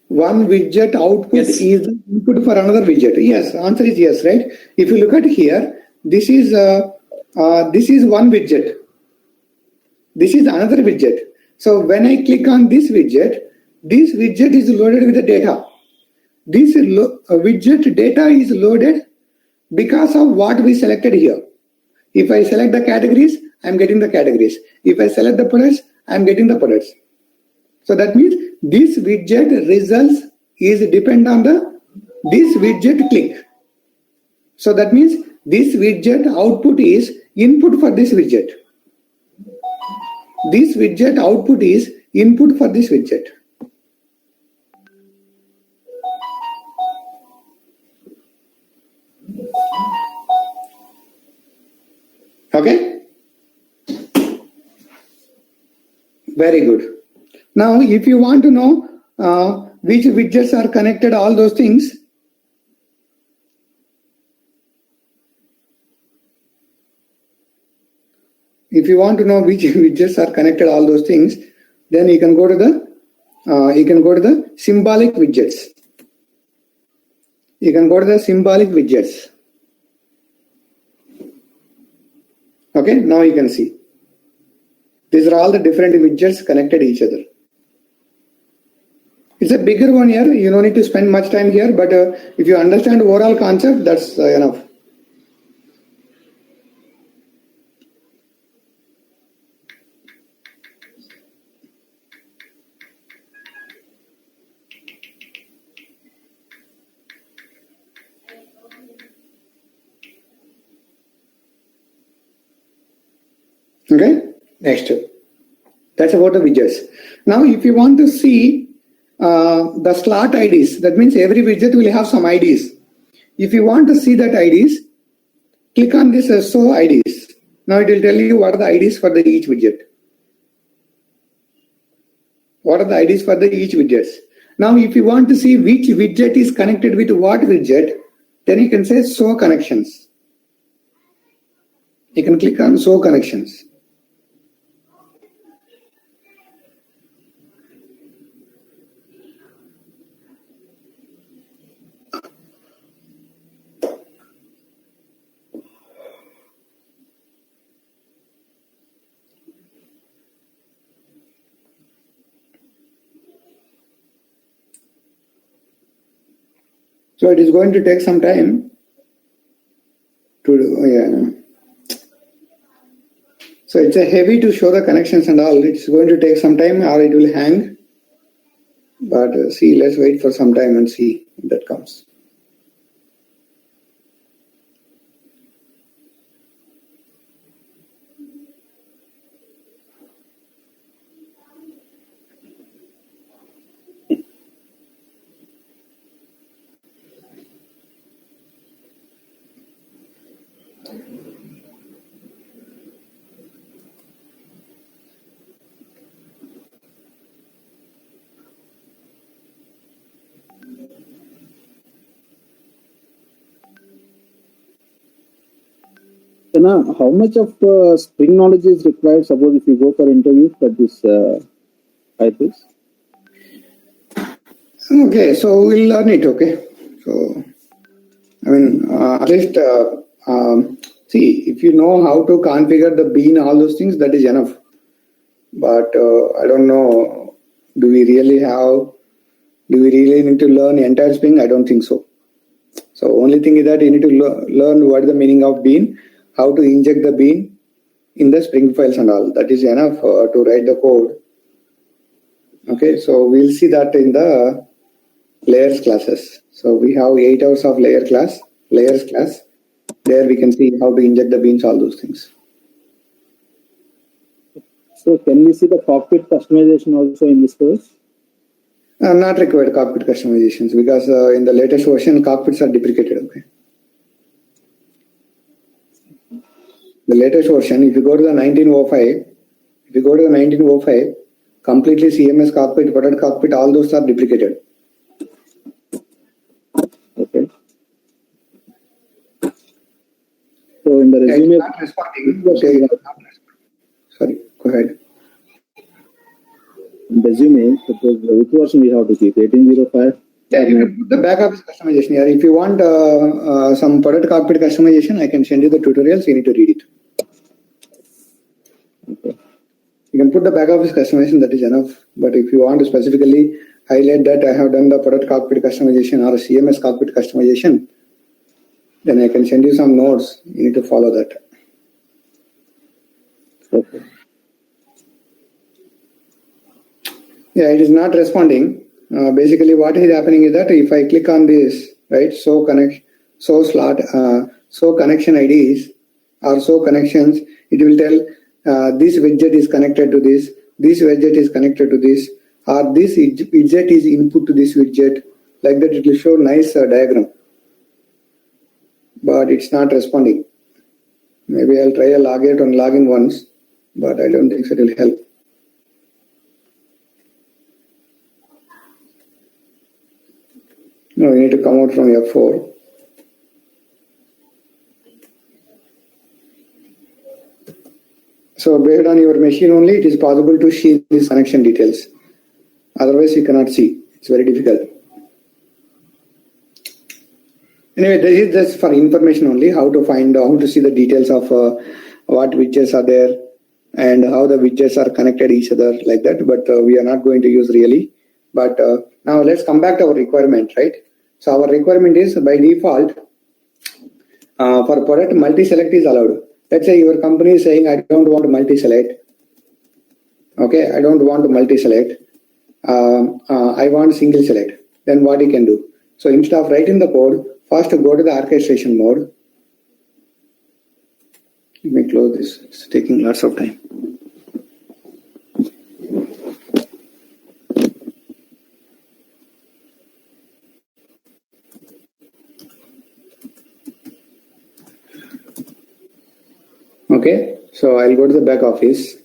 One widget output is the input for another widget. Yes, answer is yes, right? If you look at here, this is one widget. This is another widget. So when I click on this widget is loaded with the data. This widget data is loaded because of what we selected here. If I select the categories, I'm getting the categories. If I select the products, I'm getting the products. So that means this widget results is depend on this widget click. So that means this widget output is input for this widget. This widget output is input for this widget. Okay? Very good. Now, if you want to know which widgets are connected, all those things, if you want to know which widgets are connected, all those things, then you can go to the symbolic widgets. You can go to the symbolic widgets. Okay, now you can see. These are all the different widgets connected to each other. It's a bigger one here. You don't need to spend much time here, but if you understand the overall concept, that's enough. Okay, next. That's about the widgets. Now, if you want to see the slot IDs, that means every widget will have some IDs. If you want to see that IDs, click on this show IDs. Now it will tell you what are the IDs for each widget. What are the IDs for each widgets? Now, if you want to see which widget is connected with what widget, then you can say show connections. You can click on show connections. So it is going to take some time to do, yeah. So it's a heavy to show the connections and all. It's going to take some time or it will hang. But see, let's wait for some time and see if that comes. How much of Spring knowledge is required? Suppose if you go for interview for this IPs. Okay, so we'll learn it. Okay, so I mean, at least see, if you know how to configure the bean, all those things, that is enough. But I don't know, do we really need to learn entire Spring? I don't think so. So only thing is that you need to learn what is the meaning of bean, how to inject the bean in the Spring files and all. That is enough to write the code. Okay, so we'll see that in the layers classes. So we have 8 hours of layers class. There we can see how to inject the beans, all those things. So can we see the cockpit customization also in this course? Not required cockpit customizations because in the latest version cockpits are deprecated. Okay. The latest version, if you go to the 1905, completely CMS cockpit, product cockpit, all those are deprecated. Okay. So in the resume, Not responding. Okay. Sorry, go ahead. Resume, suppose which version we have to keep? 1805? Yeah, you can put the back office customization here. If you want some product cockpit customization, I can send you the tutorials. You need to read it. Okay. You can put the back office customization, that is enough. But if you want to specifically highlight that I have done the product cockpit customization or a CMS cockpit customization, then I can send you some notes. You need to follow that. Okay. Yeah, it is not responding. Basically, what is happening is that if I click on this, right, so connection IDs or so connections, it will tell this widget is connected to this widget is connected to this, or this widget is input to this widget. Like that, it will show nice diagram. But it's not responding. Maybe I'll try a login and login once, but I don't think it will help. No, you need to come out from F4. So based on your machine only, it is possible to see these connection details. Otherwise, you cannot see. It's very difficult. Anyway, this is just for information only, how to see the details of what widgets are there and how the widgets are connected each other like that. But we are not going to use really. But now let's come back to our requirement, right? So our requirement is by default for product multi-select is allowed. Let's say your company is saying, I don't want multi-select. Okay, I don't want multi-select. I want single select. Then what you can do? So instead of writing the code, first go to the orchestration mode. Let me close this. It's taking lots of time. Okay, so I'll go to the back office.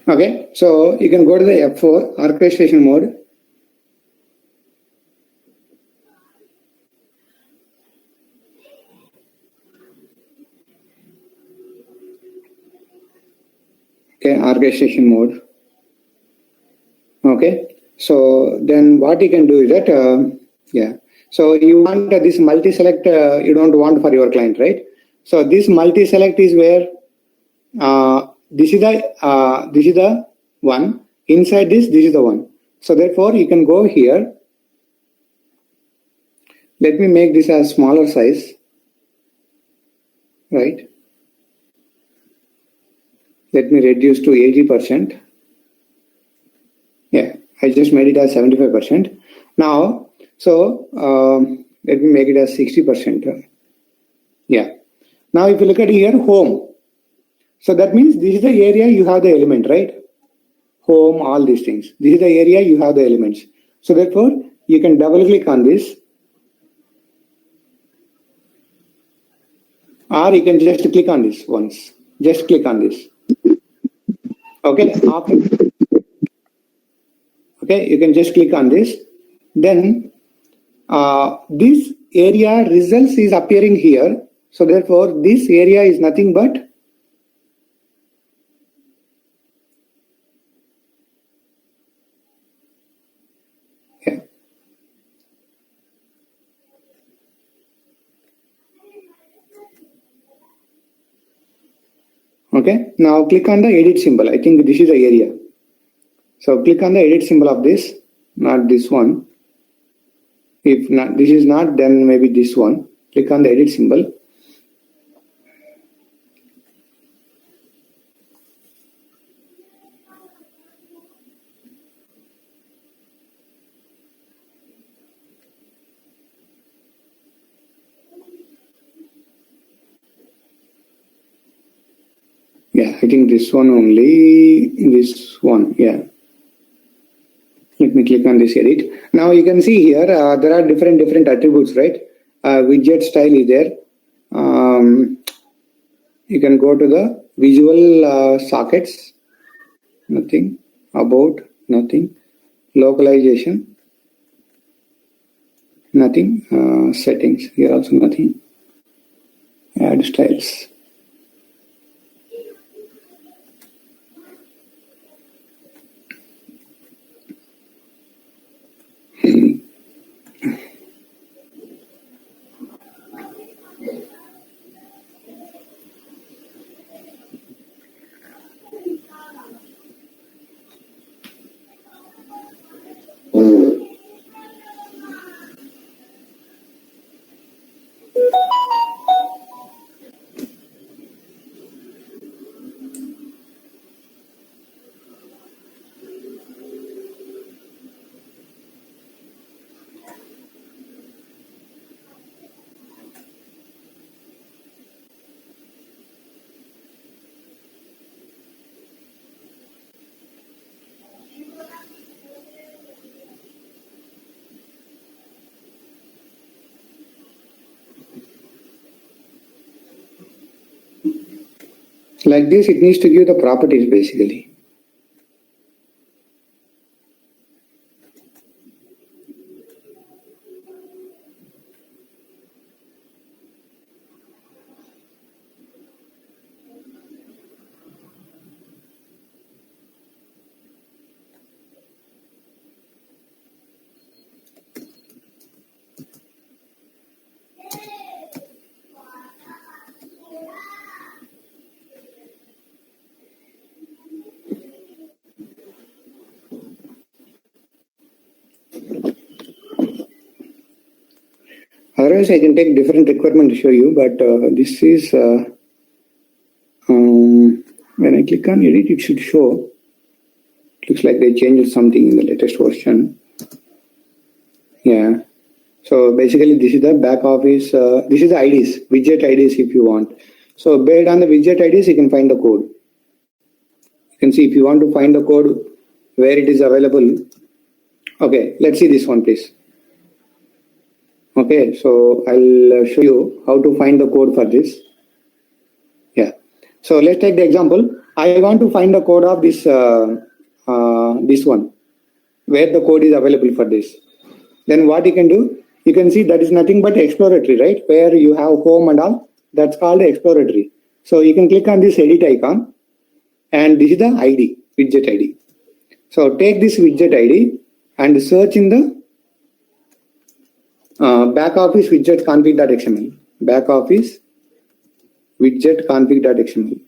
Okay, so you can go to the F4 orchestration mode. Okay, orchestration mode. Okay, so then what you can do is that, so you want this multi-select, you don't want for your client, right? So this multi-select is where this is the one. Inside this is the one. So therefore, you can go here. Let me make this a smaller size, right? Let me reduce to 80%. just made it as 75%. Now, so let me make it as 60%. Yeah. Now, if you look at here, home. So that means this is the area you have the element, right? Home, all these things. This is the area you have the elements. So therefore, you can double click on this, or you can just click on this once. Just click on this. Okay. Okay, you can just click on this. Then this area results is appearing here. So therefore, this area is nothing but okay. Now click on the edit symbol. I think this is the area. So click on the edit symbol of this, not this one. If not, this is not, then maybe this one. Click on the edit symbol. Yeah, I think this one only, this one, yeah. Let me click on this edit. Now you can see here, there are different attributes, right? Widget style is there. You can go to the visual sockets, nothing, about, nothing, localization, nothing, settings, here also nothing, add styles. Like this, it needs to give the properties basically. Otherwise, I can take different requirement to show you, but this is, when I click on edit, it should show. Looks like they changed something in the latest version. Yeah. So basically, this is the back office, this is the IDs, widget IDs if you want. So based on the widget IDs, you can find the code. You can see if you want to find the code where it is available. Okay, let's see this one, please. Okay, so I'll show you how to find the code for this. Yeah. So let's take the example. I want to find the code of this this one, where the code is available for this. Then what you can do, you can see that is nothing but exploratory, right? Where you have home and all, that's called exploratory. So you can click on this edit icon, and this is the ID, widget ID. So take this widget ID and search in the back office widget config.xml. Back office widget config.xml.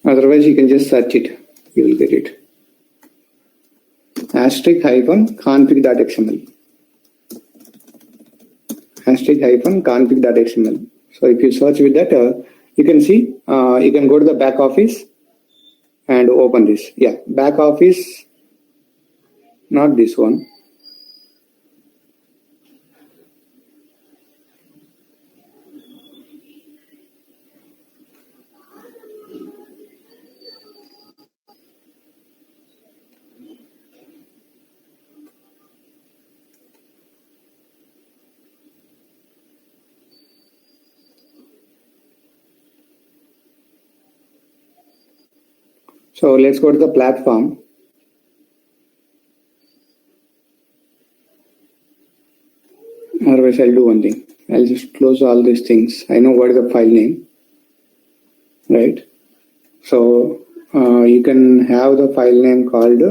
Otherwise, you can just search it. You will get it. *config.xml. *config.xml. So if you search with that, you can see, you can go to the back office and open this. Yeah, back office, not this one. So let's go to the platform. Otherwise, I'll do one thing. I'll just close all these things. I know what is the file name, right? So you can have the file name called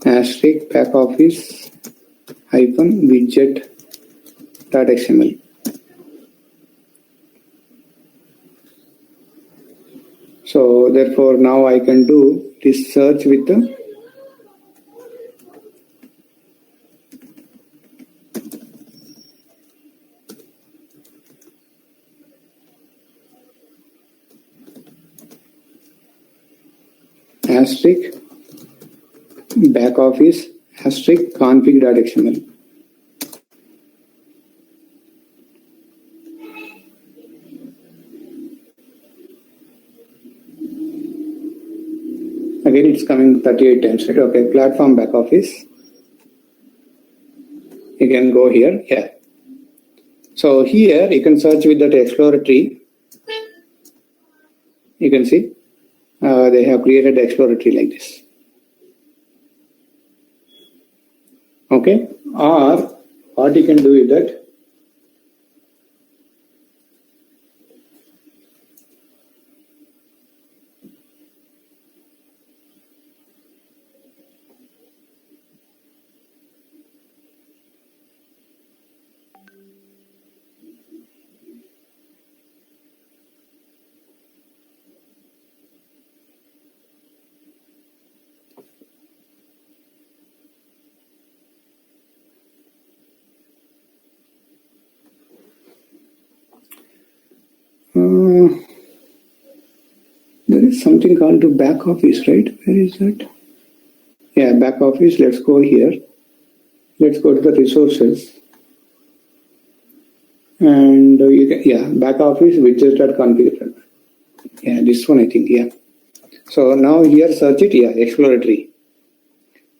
asterisk backoffice -widget.xml. So therefore now I can do this search with the asterisk backoffice asterisk config.xml. Again, it's coming 38 times, right? Okay, platform back office. You can go here, yeah. So here you can search with that exploratory. You can see they have created the exploratory like this. Okay, or what you can do is that there is something called to back office, right? Where is that? Yeah, back office. Let's go here. Let's go to the resources. And you can, yeah, back office widgets.config. Yeah, this one I think, yeah. So now here search it, yeah, exploratory.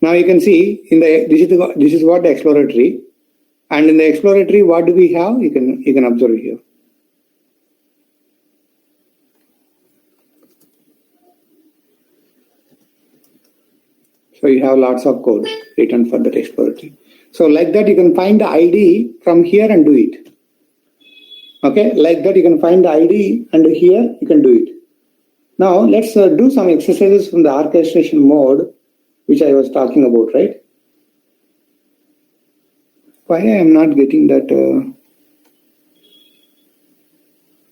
Now you can see in the this is what the exploratory, and in the exploratory what do we have? You can observe here. So you have lots of code written for that exploratory. So like that you can find the ID from here and do it. Okay, like that you can find the ID and here you can do it. Now let's do some exercises from the orchestration mode, which I was talking about, right? Why I am not getting that?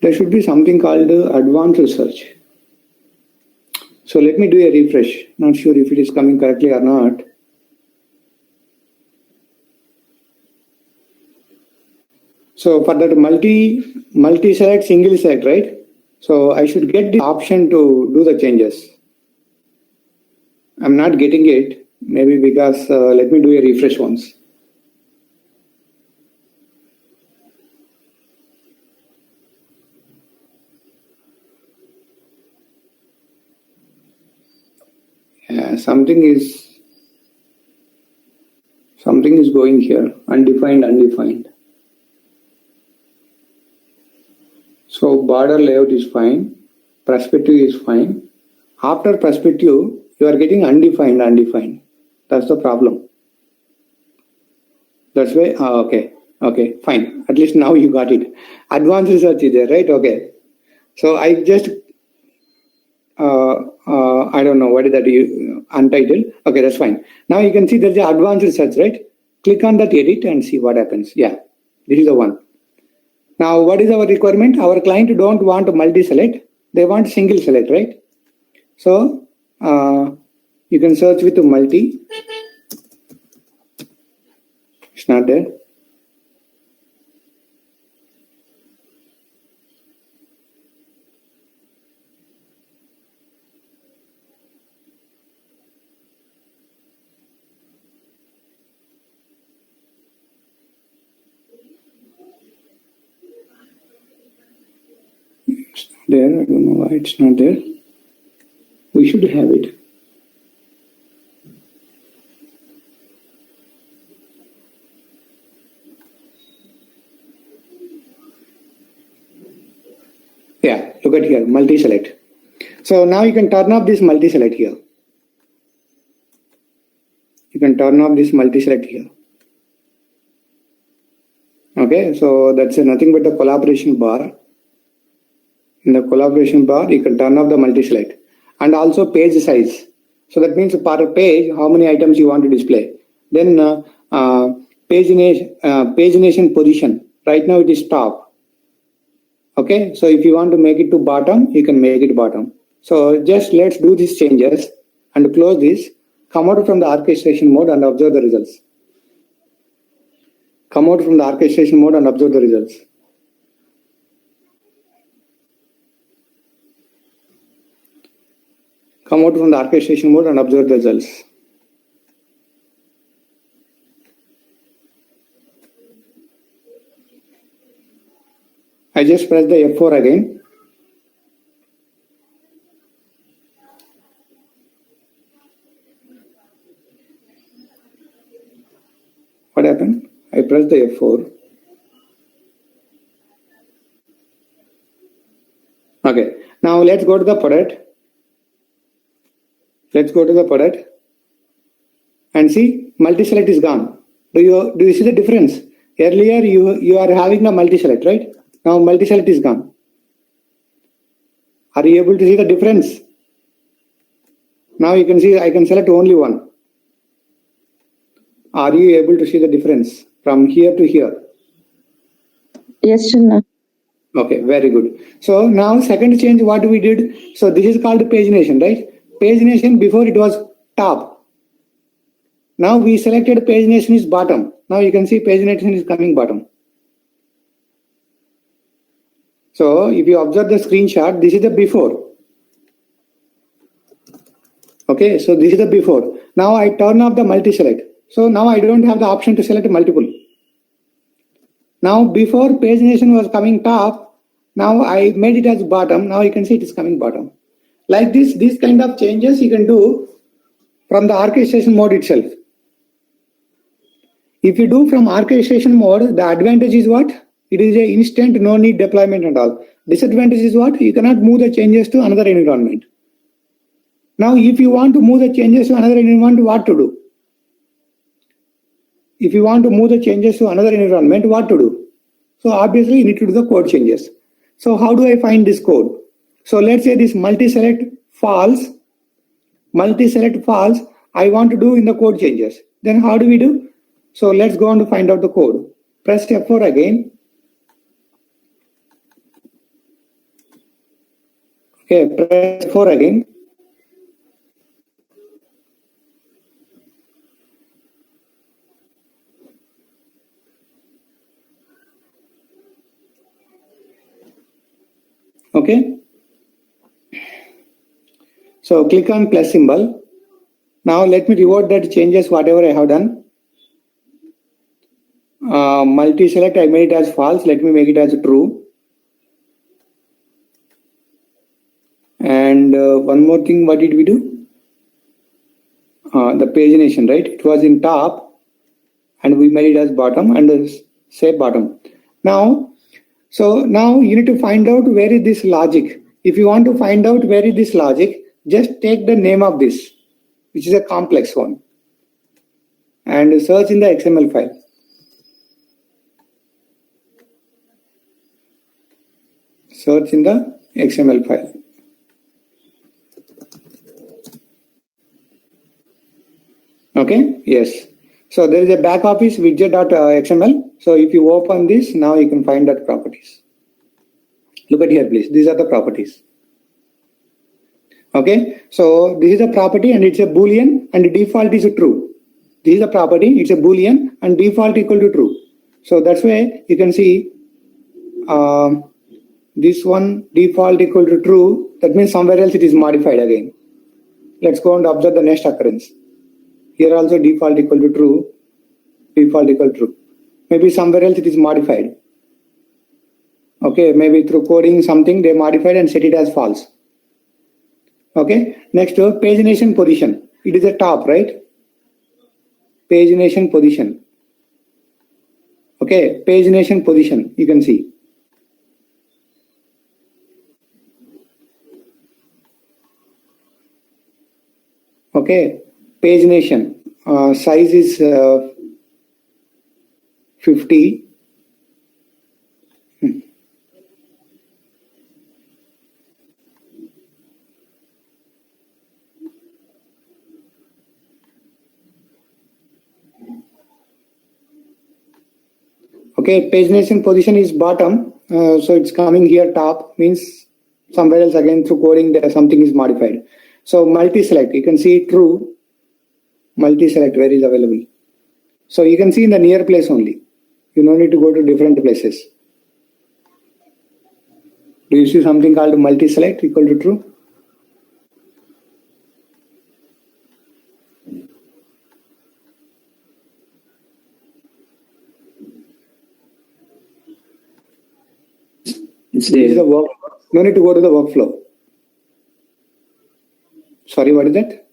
There should be something called advanced search. So let me do a refresh. Not sure if it is coming correctly or not. So for that multi-select, single select, right? So I should get the option to do the changes. I'm not getting it, maybe because, let me do a refresh once. Yeah, something is going here, undefined. So border layout is fine, perspective is fine. After perspective, you are getting undefined. That's the problem. That's why, okay, fine. At least now you got it. Advanced search is there, right? Okay. So I just, I don't know, what is that, untitled? Okay, that's fine. Now you can see there's the advanced search, right? Click on that edit and see what happens. Yeah, this is the one. Now, what is our requirement? Our client don't want multi-select. They want single select, right? So you can search with multi. It's not there. There, I don't know why it's not there. We should have it. Yeah, look at here, multi-select. So now you can turn off this multi-select here. You can turn off this multi-select here. Okay, so that's nothing but the collaboration bar. In the collaboration bar, you can turn off the multi-select and also page size. So that means per page, how many items you want to display. Then pagination position. Right now it is top. Okay, so if you want to make it to bottom, you can make it bottom. So just let's do these changes and close this. Come out from the orchestration mode and observe the results. Come out from the orchestration mode and observe the results. Come out from the orchestration mode and observe the results. I just press the F4 again. What happened? I pressed the F4. Okay, now let's go to the product. Let's go to the product and see multi-select is gone. Do you see the difference? Earlier you are having a multi-select, right? Now multi-select is gone. Are you able to see the difference? Now you can see I can select only one. Are you able to see the difference from here to here? Yes, Chinna. Okay, very good. So now second change what we did. So this is called pagination, right? Pagination before it was top. Now we selected pagination is bottom. Now you can see pagination is coming bottom. So if you observe the screenshot, this is the before. Okay, so this is the before. Now I turn off the multi-select. So now I don't have the option to select multiple. Now before pagination was coming top, now I made it as bottom. Now you can see it is coming bottom. Like this, these kind of changes you can do from the orchestration mode itself. If you do from orchestration mode, the advantage is what? It is an instant, no need deployment and all. Disadvantage is what? You cannot move the changes to another environment. Now, if you want to move the changes to another environment, what to do? If you want to move the changes to another environment, what to do? So obviously you need to do the code changes. So how do I find this code? So let's say this multi-select false, I want to do in the code changes. Then how do we do? So let's go on to find out the code. Press F4 again. Okay, press F4 again. Okay. So click on plus symbol. Now let me revert that changes whatever I have done. Multi-select I made it as false. Let me make it as true. And one more thing, what did we do? The pagination, right? It was in top and we made it as bottom and say bottom. Now, so now you need to find out where is this logic. If you want to find out where is this logic, just take the name of this, which is a complex one, and search in the XML file. Search in the XML file. Okay, yes. So there is a back office widget.xml. So if you open this, now you can find that properties. Look at here, please. These are the properties. Okay. So this is a property and it's a Boolean and the default is true. This is a property, it's a Boolean and default equal to true. So that's why you can see this one default equal to true. That means somewhere else it is modified again. Let's go and observe the next occurrence. Here also default equal to true, default equal to true. Maybe somewhere else it is modified. Okay, maybe through coding something they modified and set it as false. Okay, next pagination position. It is a top, right? Pagination position. Okay, pagination position, you can see. Okay, pagination size is 50. Okay, pagination position is bottom, so it's coming here top, means somewhere else again through coding there something is modified. So multi-select, you can see true, multi-select where is available. So you can see in the near place only. You don't need to go to different places. Do you see something called multi-select equal to true? It's This is there. the work. No need to go to the workflow. Sorry, what is that?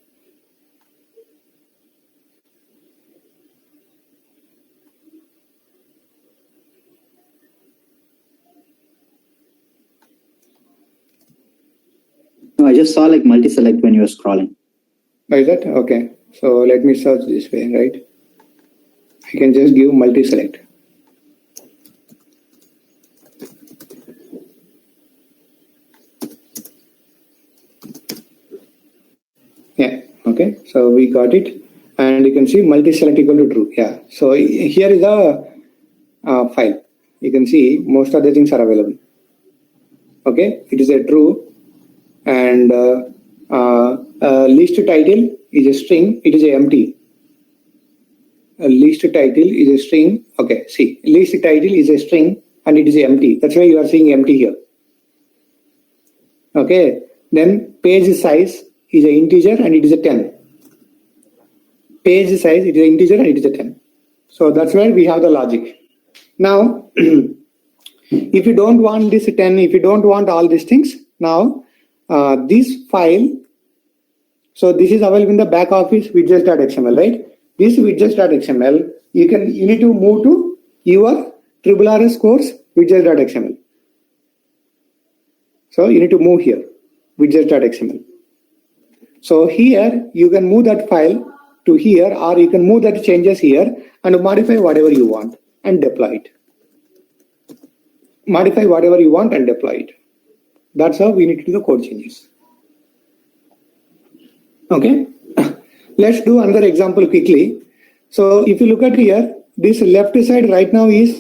No, I just saw like multi-select when you were scrolling. Oh, is that? Okay. So let me search this way, right? I can just give multi-select. Yeah, okay. So we got it. And you can see multi-select equal to true. Yeah. So here is the file. You can see most of the things are available. Okay. It is a true. And list title is a string. It is a empty. List title is a string. Okay. See, list title is a string and it is empty. That's why you are seeing empty here. Okay. Then page size is an integer and it is a 10. Page size, it is an integer and it is a 10. So that's where we have the logic. Now, if you don't want this 10, if you don't want all these things, now this file, so this is available in the back office widgets.xml, right? This widgets.xml, you need to move to your RRS course widgets.xml. So you need to move here, widgets.xml. So here you can move that file to here, or you can move that changes here and modify whatever you want and deploy it. Modify whatever you want and deploy it. That's how we need to do the code changes. Okay. Let's do another example quickly. So if you look at here, this left side right now is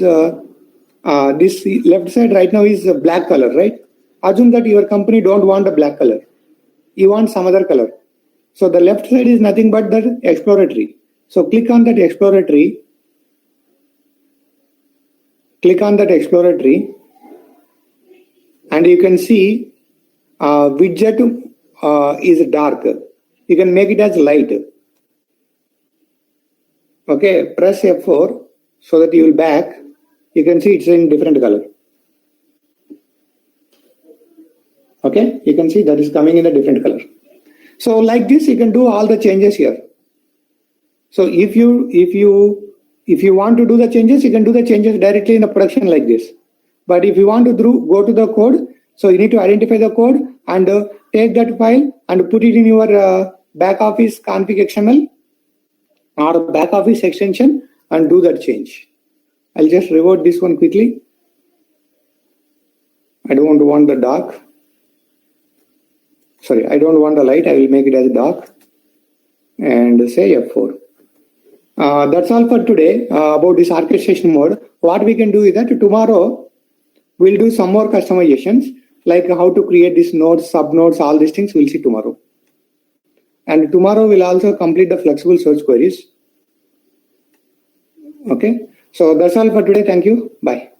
black color, right? Assume that your company don't want a black color. You want some other color. So the left side is nothing but the exploratory. So click on that exploratory. Click on that exploratory. And you can see widget is dark. You can make it as light. Okay, press F4 so that you will back. You can see it's in different color. Okay, you can see that is coming in a different color. So like this, you can do all the changes here. So if you want to do the changes, you can do the changes directly in the production like this. But if you want to go to the code, so you need to identify the code and take that file and put it in your back office config XML or back office extension and do that change. I'll just revert this one quickly. I don't want the dark. Sorry, I don't want the light. I will make it as dark and say F4. That's all for today about this orchestration mode. What we can do is that tomorrow we'll do some more customizations, like how to create these nodes, subnodes, all these things we'll see tomorrow. And tomorrow we'll also complete the flexible search queries. Okay, so that's all for today. Thank you. Bye.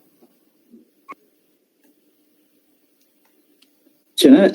Chana,